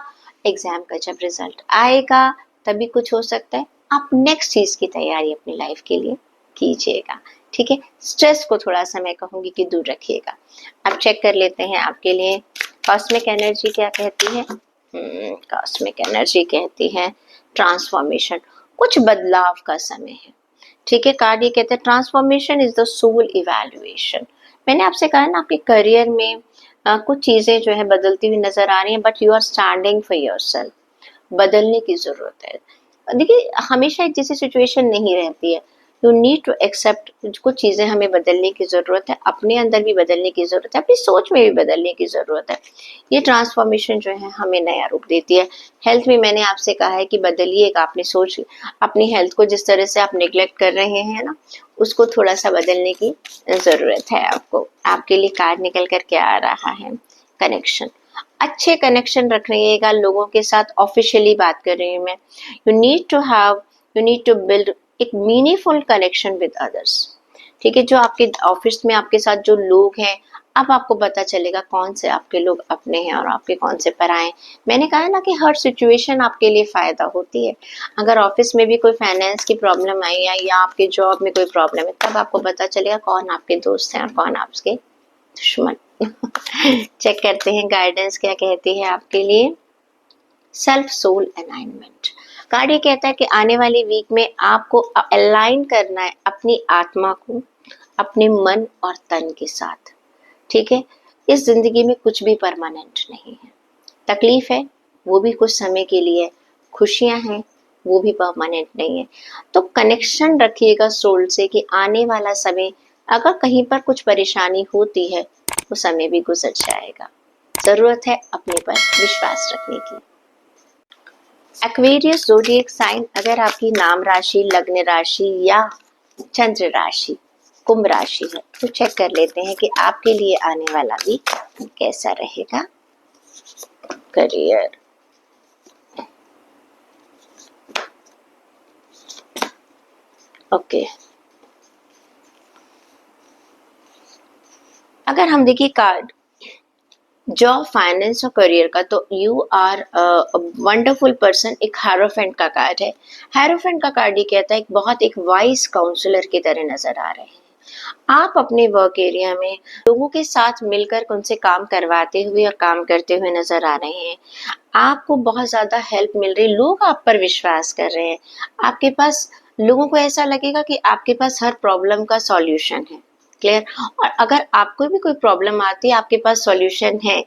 एग्जाम का जब रिजल्ट आएगा तभी कुछ हो सकता है। आप नेक्स्ट चीज की तैयारी अपनी लाइफ के लिए कीजिएगा। ठीक है, स्ट्रेस को थोड़ा सा मैं कहूंगी कि दूर रखिएगा। अब चेक कर लेते हैं आपके लिए कॉस्मिक एनर्जी क्या कहती है। कॉस्मिक एनर्जी कहती है ट्रांसफॉर्मेशन, कुछ बदलाव का समय है। ठीक है, कार्ड ये कहते हैं transformation is the soul evaluation. मैंने आपसे कहा ना आपके करियर में कुछ चीजें जो है बदलती हुई नजर आ रही हैं, but you are standing for yourself. बदलने की जरूरत है। देखिए हमेशा एक जैसी सिचुएशन नहीं रहती है, यू नीड टू एक्सेप्ट। कुछ चीजें हमें बदलने की जरूरत है, अपने अंदर भी बदलने की जरूरत है, अपनी सोच में भी बदलने की जरूरत है। ये ट्रांसफॉर्मेशन जो है हमें नया रूप देती है। हेल्थ में मैंने आपसे कहा है कि बदलिएगा अपनी सोच, अपनी हेल्थ को जिस तरह से आप निग्लेक्ट कर रहे हैं ना, उसको थोड़ा सा बदलने की जरूरत है आपको। आपके लिए कार्ड निकल कर क्या आ रहा है, कनेक्शन। अच्छे कनेक्शन रखिएगा लोगों के साथ। ऑफिशियली बात कर रही हूँ मैं। यू नीड टू बिल्ड एक मीनिंगफुल कनेक्शन विद अदर्स। ठीक है, जो आपके ऑफिस में आपके साथ जो लोग हैं, अब आपको पता चलेगा कौन से आपके लोग अपने हैं और आपके कौन से पराए हैं। मैंने कहा ना कि हर सिचुएशन आपके लिए फायदा होती है। अगर ऑफिस में भी कोई फाइनेंस की प्रॉब्लम आई है या आपके जॉब में कोई प्रॉब्लम है, तब आपको पता चलेगा कौन आपके दोस्त हैं और कौन आपके दुश्मन। चेक करते हैं गाइडेंस क्या कहती है आपके लिए। सेल्फ सोल अलाइनमेंट कार्ड ये कहता है कि आने वाली वीक में आपको अलाइन करना है अपनी आत्मा को अपने मन और तन के साथ। ठीक है, इस जिंदगी में कुछ भी परमानेंट नहीं है। तकलीफ है वो भी कुछ समय के लिए, खुशियां हैं वो भी परमानेंट नहीं है। तो कनेक्शन रखिएगा सोल से कि आने वाला समय अगर कहीं पर कुछ परेशानी होती है वो समय भी गुजर जाएगा। जरूरत है अपने पर विश्वास रखने की। एक्वेरियस ज़ोडिएक साइन, अगर आपकी नाम राशि, लग्न राशि या चंद्र राशि कुंभ राशि है तो चेक कर लेते हैं कि आपके लिए आने वाला वीक कैसा रहेगा। Career, okay. अगर हम देखिए कार्ड जॉब, फाइनेंस और करियर का, तो यू आर वंडरफुल पर्सन। एक हेरोफेंट का कार्ड है। हेरोफेंट का कार्ड ये कहता है एक वाइज काउंसलर की तरह नजर आ रहे हैं आप अपने वर्क एरिया में लोगों के साथ मिलकर उनसे काम करवाते हुए और काम करते हुए नजर आ रहे हैं। आपको बहुत ज्यादा हेल्प मिल रही, लोग आप पर विश्वास कर रहे हैं। आपके पास लोगों को ऐसा लगेगा कि आपके पास हर प्रॉब्लम का सॉल्यूशन है। क्लियर। और अगर आपको भी कोई प्रॉब्लम आती है आपके पास सॉल्यूशन है।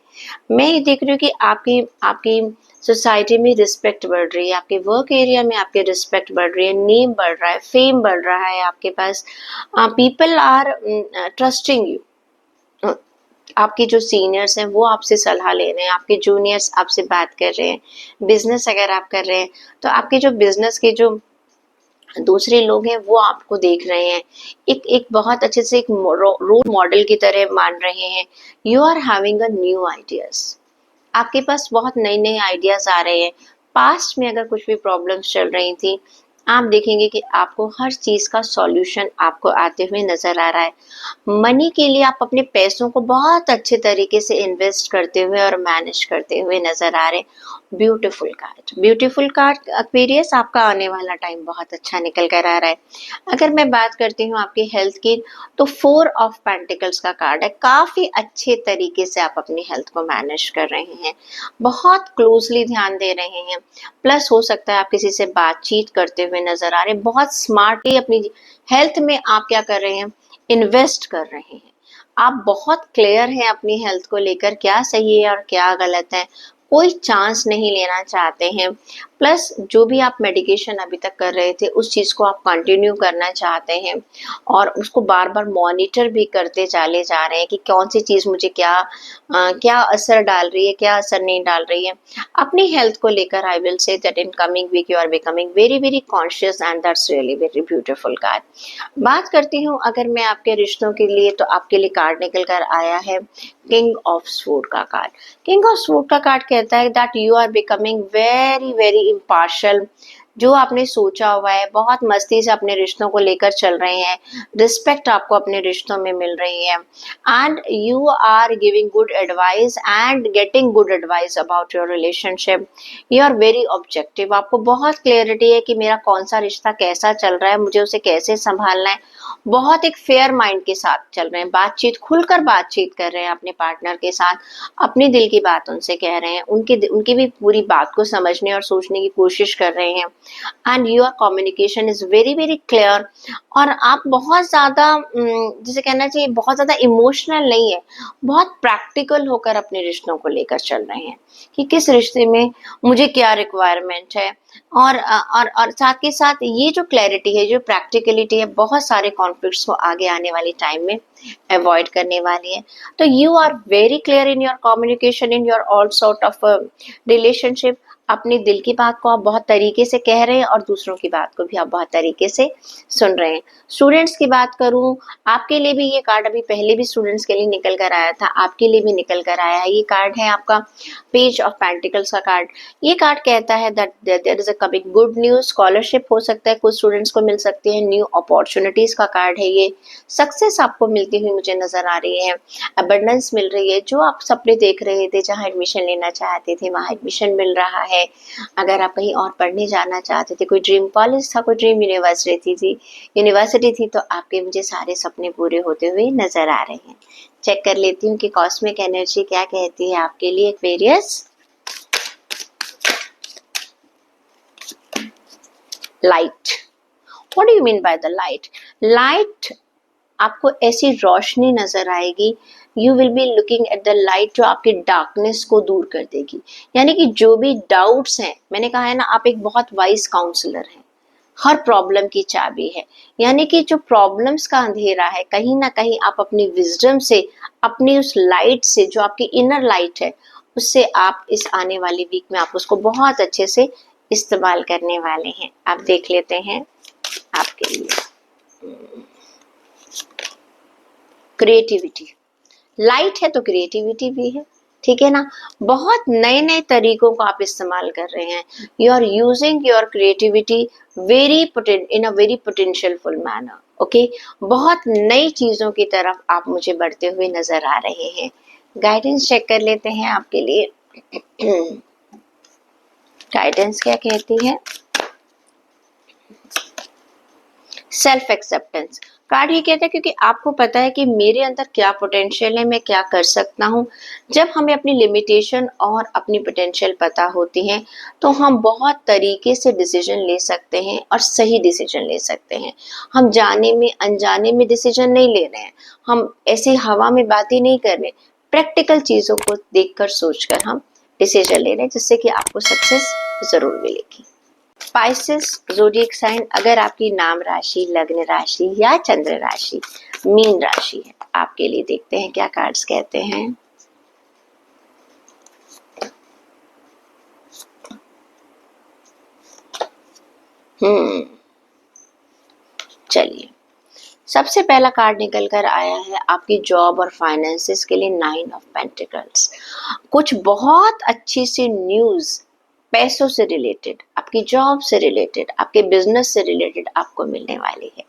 मैं ये देख रही हूँ कि आपकी आपकी सोसाइटी में रिस्पेक्ट बढ़ रही है, आपके वर्क एरिया में आपके रिस्पेक्ट बढ़ रही है, नेम बढ़ रहा है, फेम बढ़ रहा है आपके पास। People are trusting you. आपके जो सीनियर्स हैं वो आपसे सलाह ले रहे हैं, आपके जूनियर्स आपसे बात कर रहे हैं। बिजनेस अगर आप कर रहे हैं तो आपके जो बिजनेस के जो दूसरे लोग हैं वो आपको देख रहे हैं, एक एक बहुत अच्छे से एक रोल मॉडल की तरह मान रहे हैं। You are having a new ideas, आपके पास बहुत नए नए आइडियाज आ रहे हैं। पास्ट में अगर कुछ भी प्रॉब्लम्स चल रही थी आप देखेंगे कि आपको हर चीज का सॉल्यूशन आपको आते हुए नजर आ रहा है। मनी के लिए आप अपने पैसों को बहुत अच्छे तरीके से इन्वेस्ट करते हुए और मैनेज करते हुए नजर आ रहे हैं। Beautiful card, beautiful card Aquarius, आपका आने वाला टाइम बहुत अच्छा निकल कर आ रहा है। अगर मैं बात करती हूँ आपकी हेल्थ की तो 4 ऑफ पेंटिकल्स का कार्ड है। काफी अच्छे तरीके से आप अपनी हेल्थ को मैनेज कर रहे हैं, बहुत क्लोजली ध्यान दे रहे हैं। प्लस हो सकता है आप किसी से बातचीत करते हुए नजर आ रहे हैं, बहुत स्मार्टली अपनी हेल्थ में आप क्या कर रहे हैं, इन्वेस्ट कर रहे हैं। आप बहुत क्लियर हैं अपनी हेल्थ को लेकर, क्या सही है और क्या गलत है, कोई चांस नहीं लेना चाहते हैं। प्लस जो भी आप मेडिकेशन अभी तक कर रहे थे उस चीज को आप कंटिन्यू करना चाहते हैं और उसको बार बार मॉनिटर भी करते चले जा रहे हैं कि कौन सी चीज मुझे क्या असर डाल रही है, क्या असर नहीं डाल रही है अपनी हेल्थ को लेकर। I will say that in coming week you are becoming very very conscious and that's really very beautiful card. बात करती हूँ अगर मैं आपके रिश्तों के लिए, तो आपके लिए कार्ड निकल कर आया है किंग ऑफ स्वॉर्ड का कार्ड। किंग ऑफ स्वॉर्ड का कार्ड कहता है that you are becoming very very impartial. जो आपने सोचा हुआ है, बहुत मस्ती से अपने रिश्तों को लेकर चल रहे हैं, रिस्पेक्ट आपको अपने रिश्तों में मिल रही है and you are giving good advice and getting good advice about your relationship. You are very objective, आपको बहुत क्लियरिटी है कि मेरा कौन सा रिश्ता कैसा चल रहा है, मुझे उसे कैसे संभालना है। बहुत एक फेयर माइंड के साथ चल रहे हैं, बातचीत खुलकर बातचीत कर रहे हैं अपने पार्टनर के साथ, अपने दिल की बात उनसे कह रहे हैं, उनकी भी पूरी बात को समझने और सोचने की कोशिश कर रहे हैं and your communication is very very clear. और आप बहुत ज्यादा जिसे कहना चाहिए बहुत ज्यादा इमोशनल नहीं है, बहुत प्रैक्टिकल होकर अपने रिश्तों को लेकर चल रहे हैं कि किस रिश्ते में मुझे क्या रिक्वायरमेंट है। और साथ के साथ ये जो क्लैरिटी है, जो प्रैक्टिकलिटी है, बहुत सारे कॉन्फ्लिक्ट्स को आगे आने वाली टाइम में अवॉइड करने वाली है। तो you are very clear in your communication in your all sort of relationship. अपने दिल की बात को आप बहुत तरीके से कह रहे हैं और दूसरों की बात को भी आप बहुत तरीके से सुन रहे हैं। स्टूडेंट्स की बात करूं, आपके लिए भी ये कार्ड अभी पहले भी स्टूडेंट्स के लिए निकल कर आया था, आपके लिए भी निकल कर आया है। ये कार्ड है आपका पेज ऑफ पेंटिकल्स का कार्ड। ये कार्ड कहता है that there is a coming good news, scholarship हो सकता है कुछ स्टूडेंट्स को मिल सकती है, न्यू अपॉर्चुनिटीज का कार्ड है ये, सक्सेस आपको मिलती हुई मुझे नजर आ रही है, अबंडेंस मिल रही है, जो आप सपने देख रहे थे, जहां एडमिशन लेना चाहते थे वहां एडमिशन मिल रहा है। अगर आप कहीं और पढ़ने जाना चाहते थे, कोई ड्रीम कॉलेज था, कोई ड्रीम यूनिवर्सिटी थी तो आपके मुझे सारे सपने पूरे होते हुए नजर आ रहे हैं। चेक कर लेती हूँ कि कॉस्मिक एनर्जी क्या कहती है आपके लिए Aquarius. Light, what do you mean by the light? Light, आपको ऐसी रोशनी नजर आएगी, you will be looking at the light जो आपकी डार्कनेस को दूर कर देगी। यानी कि जो भी डाउट्स हैं, मैंने कहा है ना आप एक बहुत वाइज काउंसलर हैं, हर प्रॉब्लम की चाबी है। यानी कि जो प्रॉब्लम्स का अंधेरा है, कहीं ना कहीं आप अपनी विजडम से, अपनी उस लाइट से, जो आपकी इनर लाइट है, उससे आप इस आने वाली वीक में आप उसको बहुत अच्छे से इस्तेमाल करने वाले हैं। आप देख लेते हैं आपके लिए। क्रिएटिविटी, लाइट है तो क्रिएटिविटी भी है, ठीक है ना। बहुत नए नए तरीकों को आप इस्तेमाल कर रहे हैं। You are using your creativity in a very potentialful manner, okay. बहुत नई चीजों की तरफ आप मुझे बढ़ते हुए नजर आ रहे हैं। गाइडेंस चेक कर लेते हैं आपके लिए। गाइडेंस क्या कहती है? सेल्फ एक्सेप्टेंस कार्ड ये कहता है क्योंकि आपको पता है कि मेरे अंदर क्या पोटेंशियल है, मैं क्या कर सकता हूँ। जब हमें अपनी लिमिटेशन और अपनी पोटेंशियल पता होती है तो हम बहुत तरीके से डिसीजन ले सकते हैं और सही डिसीजन ले सकते हैं। हम जाने में अनजाने में डिसीजन नहीं ले रहे हैं, हम ऐसी हवा में बातें नहीं कर रहे, प्रैक्टिकल चीज़ों को देखकर सोचकर हम डिसीजन ले रहे हैं, जिससे कि आपको सक्सेस जरूर मिलेगी। स्पाइसेस ज़ोडिएक साइन, अगर आपकी नाम राशि, लग्न राशि या चंद्र राशि मीन राशि है, आपके लिए देखते हैं क्या कार्ड्स कहते हैं। चलिए, सबसे पहला कार्ड निकल कर आया है आपकी जॉब और फाइनेंसेस के लिए 9 ऑफ पेंटिकल्स। कुछ बहुत अच्छी सी न्यूज़ पैसों से रिलेटेड, आपकी जॉब से रिलेटेड, आपके बिजनेस से रिलेटेड आपको मिलने वाली है,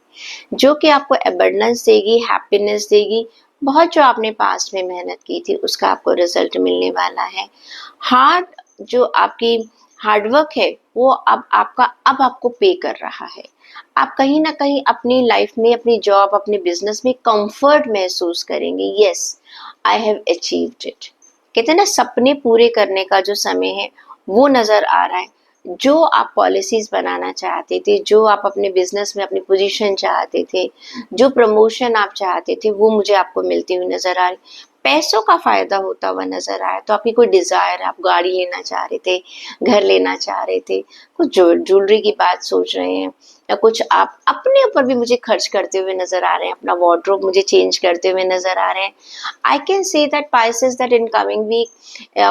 जो कि आपको एबंडेंस देगी, हैप्पीनेस देगी। बहुत जो आपने पास्ट में मेहनत की थी उसका आपको रिजल्ट मिलने वाला है। जो आपकी हार्डवर्क है वो अब आपको पे कर रहा है। आप कहीं ना कहीं अपनी लाइफ में, अपनी जॉब, अपने बिजनेस में कंफर्ट महसूस करेंगे। Yes, I have achieved it. कहते हैं ना, सपने पूरे करने का जो समय है वो नजर आ रहा है। जो आप पॉलिसीज बनाना चाहते थे, जो आप अपने बिजनेस में अपनी पोजीशन चाहते थे, जो प्रमोशन आप चाहते थे, वो मुझे आपको मिलती हुई नजर आ रही। पैसों का फायदा होता हुआ नजर आया। तो आपकी कोई डिजायर है, आप गाड़ी लेना चाह रहे थे, घर लेना चाह रहे थे, कुछ ज्वेलरी की बात सोच रहे हैं, या कुछ आप अपने ऊपर भी मुझे खर्च करते हुए नजर आ रहे हैं, अपना वार्डरोब मुझे चेंज करते हुए नजर आ रहे हैं। आई can say that Pisces, that in coming week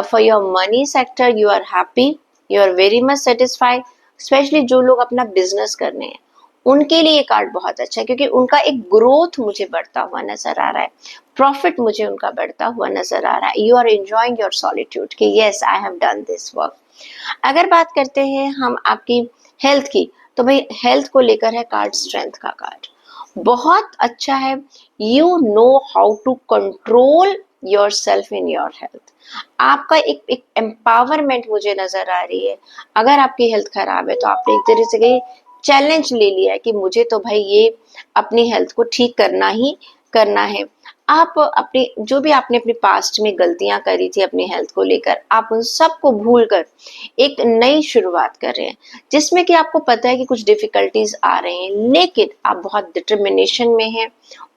for your money sector you are happy, you are very much satisfied। Specially जो लोग अपना बिजनेस कर रहे हैं उनके लिए ये कार्ड बहुत अच्छा है, क्योंकि उनका एक ग्रोथ मुझे बढ़ता हुआ नजर आ रहा है, प्रॉफिट मुझे उनका बढ़ता हुआ नजर आ रहा है। You are enjoying your solitude कि yes I have done this work. अगर बात करते हैं हम आपकी हेल्थ की, तो भाई हेल्थ को लेकर है कार्ड स्ट्रेंथ का कार्ड, बहुत अच्छा है। You know how to control yourself in your health. आपका एक एम्पावरमेंट मुझे नजर आ रही है। अगर आपकी हेल्थ खराब है तो आपने एक तरह से चैलेंज ले लिया है कि मुझे तो भाई ये अपनी हेल्थ को ठीक करना ही करना है। आप अपने जो भी आपने अपने पास्ट में गलतियां करी थी अपनी हेल्थ को लेकर, आप उन सब को भूल कर एक नई शुरुआत कर रहे हैं, जिसमें कि आपको पता है कि कुछ डिफिकल्टीज आ रहे हैं, लेकिन आप बहुत डिटर्मिनेशन में हैं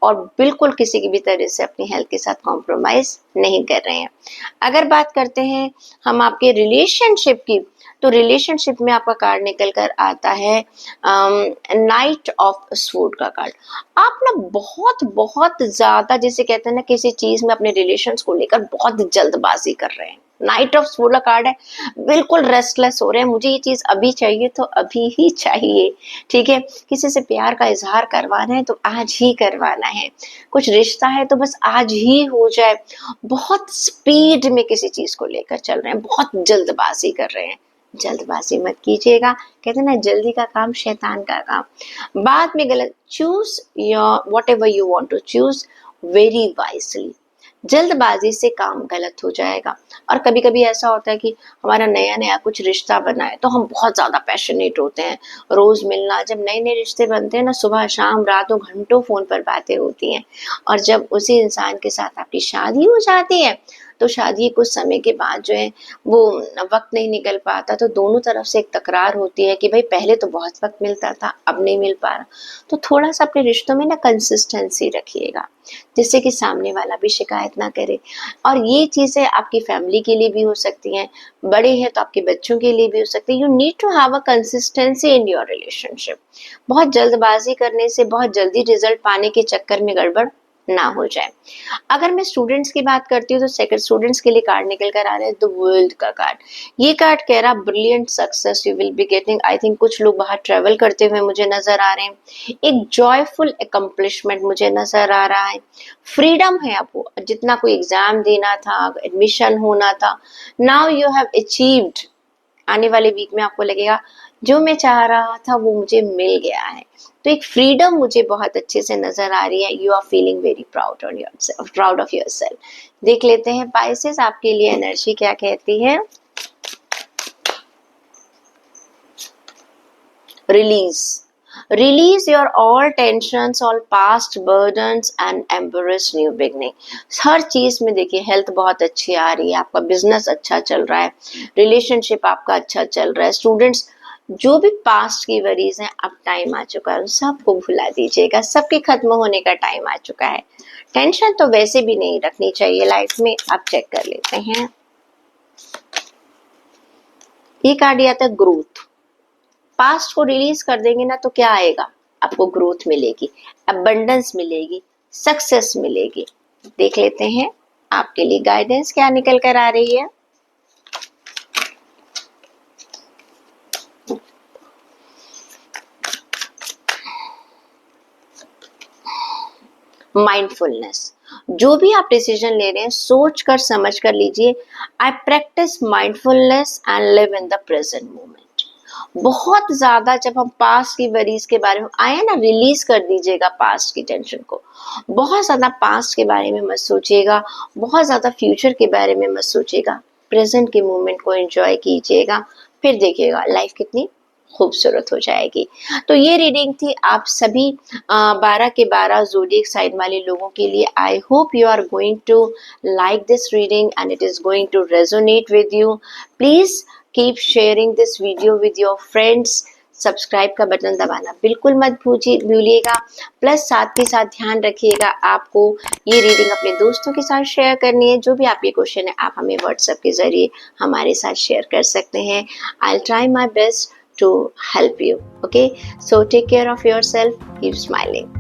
और बिल्कुल किसी की भी तरह से अपनी हेल्थ के साथ कॉम्प्रोमाइज नहीं कर रहे हैं। अगर बात करते हैं हम आपके रिलेशनशिप की, तो रिलेशनशिप में आपका कार्ड निकल कर आता है नाइट ऑफ स्वॉर्ड का कार्ड। आप ना बहुत बहुत ज्यादा, जैसे कहते हैं ना, किसी चीज में अपने रिलेशंस को लेकर बहुत जल्दबाजी कर रहे हैं। नाइट ऑफ स्वॉर्ड का कार्ड है, बिल्कुल रेस्टलेस हो रहे हैं, मुझे ये चीज अभी चाहिए तो अभी ही चाहिए, ठीक है। किसी से प्यार का इजहार करवाना है तो आज ही करवाना है, कुछ रिश्ता है तो बस आज ही हो जाए। बहुत स्पीड में किसी चीज को लेकर चल रहे हैं, बहुत जल्दबाजी कर रहे हैं। जल्दबाजी मत कीजिएगा, कहते हैं ना, जल्दी का काम शैतान का काम। बाद में गलत, choose your whatever you want to choose very wisely. जल्दबाजी से काम गलत हो जाएगा। और कभी कभी ऐसा होता है कि हमारा नया नया कुछ रिश्ता बना है तो हम बहुत ज्यादा पैशनेट होते हैं, रोज मिलना। जब नए नए रिश्ते बनते हैं ना, सुबह शाम रातों घंटों फोन पर बातें होती हैं, और जब उसी इंसान के साथ आपकी शादी हो जाती है तो शादी कुछ समय के बाद जो है वो वक्त नहीं निकल पाता, तो दोनों तरफ से एक तकरार होती है कि भाई पहले तो बहुत वक्त मिलता था, अब नहीं मिल पा रहा। तो थोड़ा सा अपने रिश्तों में ना कंसिस्टेंसी रखिएगा, जिससे कि सामने वाला भी शिकायत ना करे। और ये चीजें आपकी फैमिली के लिए भी हो सकती हैं, बड़े हैं तो आपके बच्चों के लिए भी हो सकती है। You need to have a consistency in your relationship. बहुत जल्दबाजी करने से, बहुत जल्दी रिजल्ट पाने के चक्कर में गड़बड़ ना हो जाए। अगर मैं स्टूडेंट्स की बात करती हूँ तो सेकंड स्टूडेंट्स के लिए कार्ड निकल कर आ रहा है द वर्ल्ड का कार्ड। ये कार्ड कह रहा brilliant success you will be getting. I think कुछ लोग बाहर ट्रेवल करते हुए मुझे नजर आ रहे हैं। एक जॉयफुल अकम्पलिशमेंट मुझे नजर आ रहा है। फ्रीडम है आपको, जितना कोई एग्जाम देना था, एडमिशन होना था, नाउ यू हैव अचीव्ड। आने वाले वीक में आपको लगेगा जो मैं चाह रहा था वो मुझे मिल गया है। तो एक फ्रीडम मुझे बहुत अच्छे से नजर आ रही है। You are feeling very proud on yourself, proud of yourself. देख लेते हैं पाइसेस आपके लिए एनर्जी क्या कहती है। Release, release your all tensions, all past burdens and embrace new beginning. हर चीज में देखिए हेल्थ बहुत अच्छी आ रही है, आपका बिजनेस अच्छा चल रहा है, रिलेशनशिप आपका अच्छा चल रहा है। स्टूडेंट्स, जो भी पास्ट की वरीज हैं, अब टाइम आ चुका है सबको भुला दीजिएगा, सबके खत्म होने का टाइम आ चुका है। टेंशन तो वैसे भी नहीं रखनी चाहिए लाइफ में। अब चेक कर लेते हैं, ये कार्ड आता है ग्रोथ। पास्ट को रिलीज कर देंगे ना तो क्या आएगा, आपको ग्रोथ मिलेगी, अबंडेंस मिलेगी, सक्सेस मिलेगी। देख लेते हैं आपके लिए गाइडेंस क्या निकल कर आ रही है। माइंडफुलनेस, जो भी आप डिसीजन ले रहे हैं सोच कर समझ कर लीजिए। I practice mindfulness and live in the present moment. बहुत ज्यादा जब हम पास्ट की वरीज के बारे में आए ना, रिलीज कर दीजिएगा पास्ट की टेंशन को। बहुत ज्यादा पास्ट के बारे में मत सोचिएगा, बहुत ज्यादा फ्यूचर के बारे में मत सोचिएगा, प्रेजेंट के मोमेंट को एंजॉय कीजिएगा। फिर देखिएगा लाइफ कितनी खूबसूरत हो जाएगी। तो ये रीडिंग थी आप सभी 12 के 12 ज़ोडिएक साइन वाले लोगों के लिए। I hope you are going to like this reading and it is going to resonate with you. Please keep sharing this video with your friends. Subscribe का बटन दबाना बिल्कुल मत भूलिएगा। प्लस साथ के साथ ध्यान रखिएगा, आपको ये रीडिंग अपने दोस्तों के साथ शेयर करनी है। जो भी आपके क्वेश्चन है आप हमें व्हाट्सएप के जरिए हमारे साथ शेयर कर सकते हैं। I try my best to help you. Okay, so take care of yourself, keep smiling.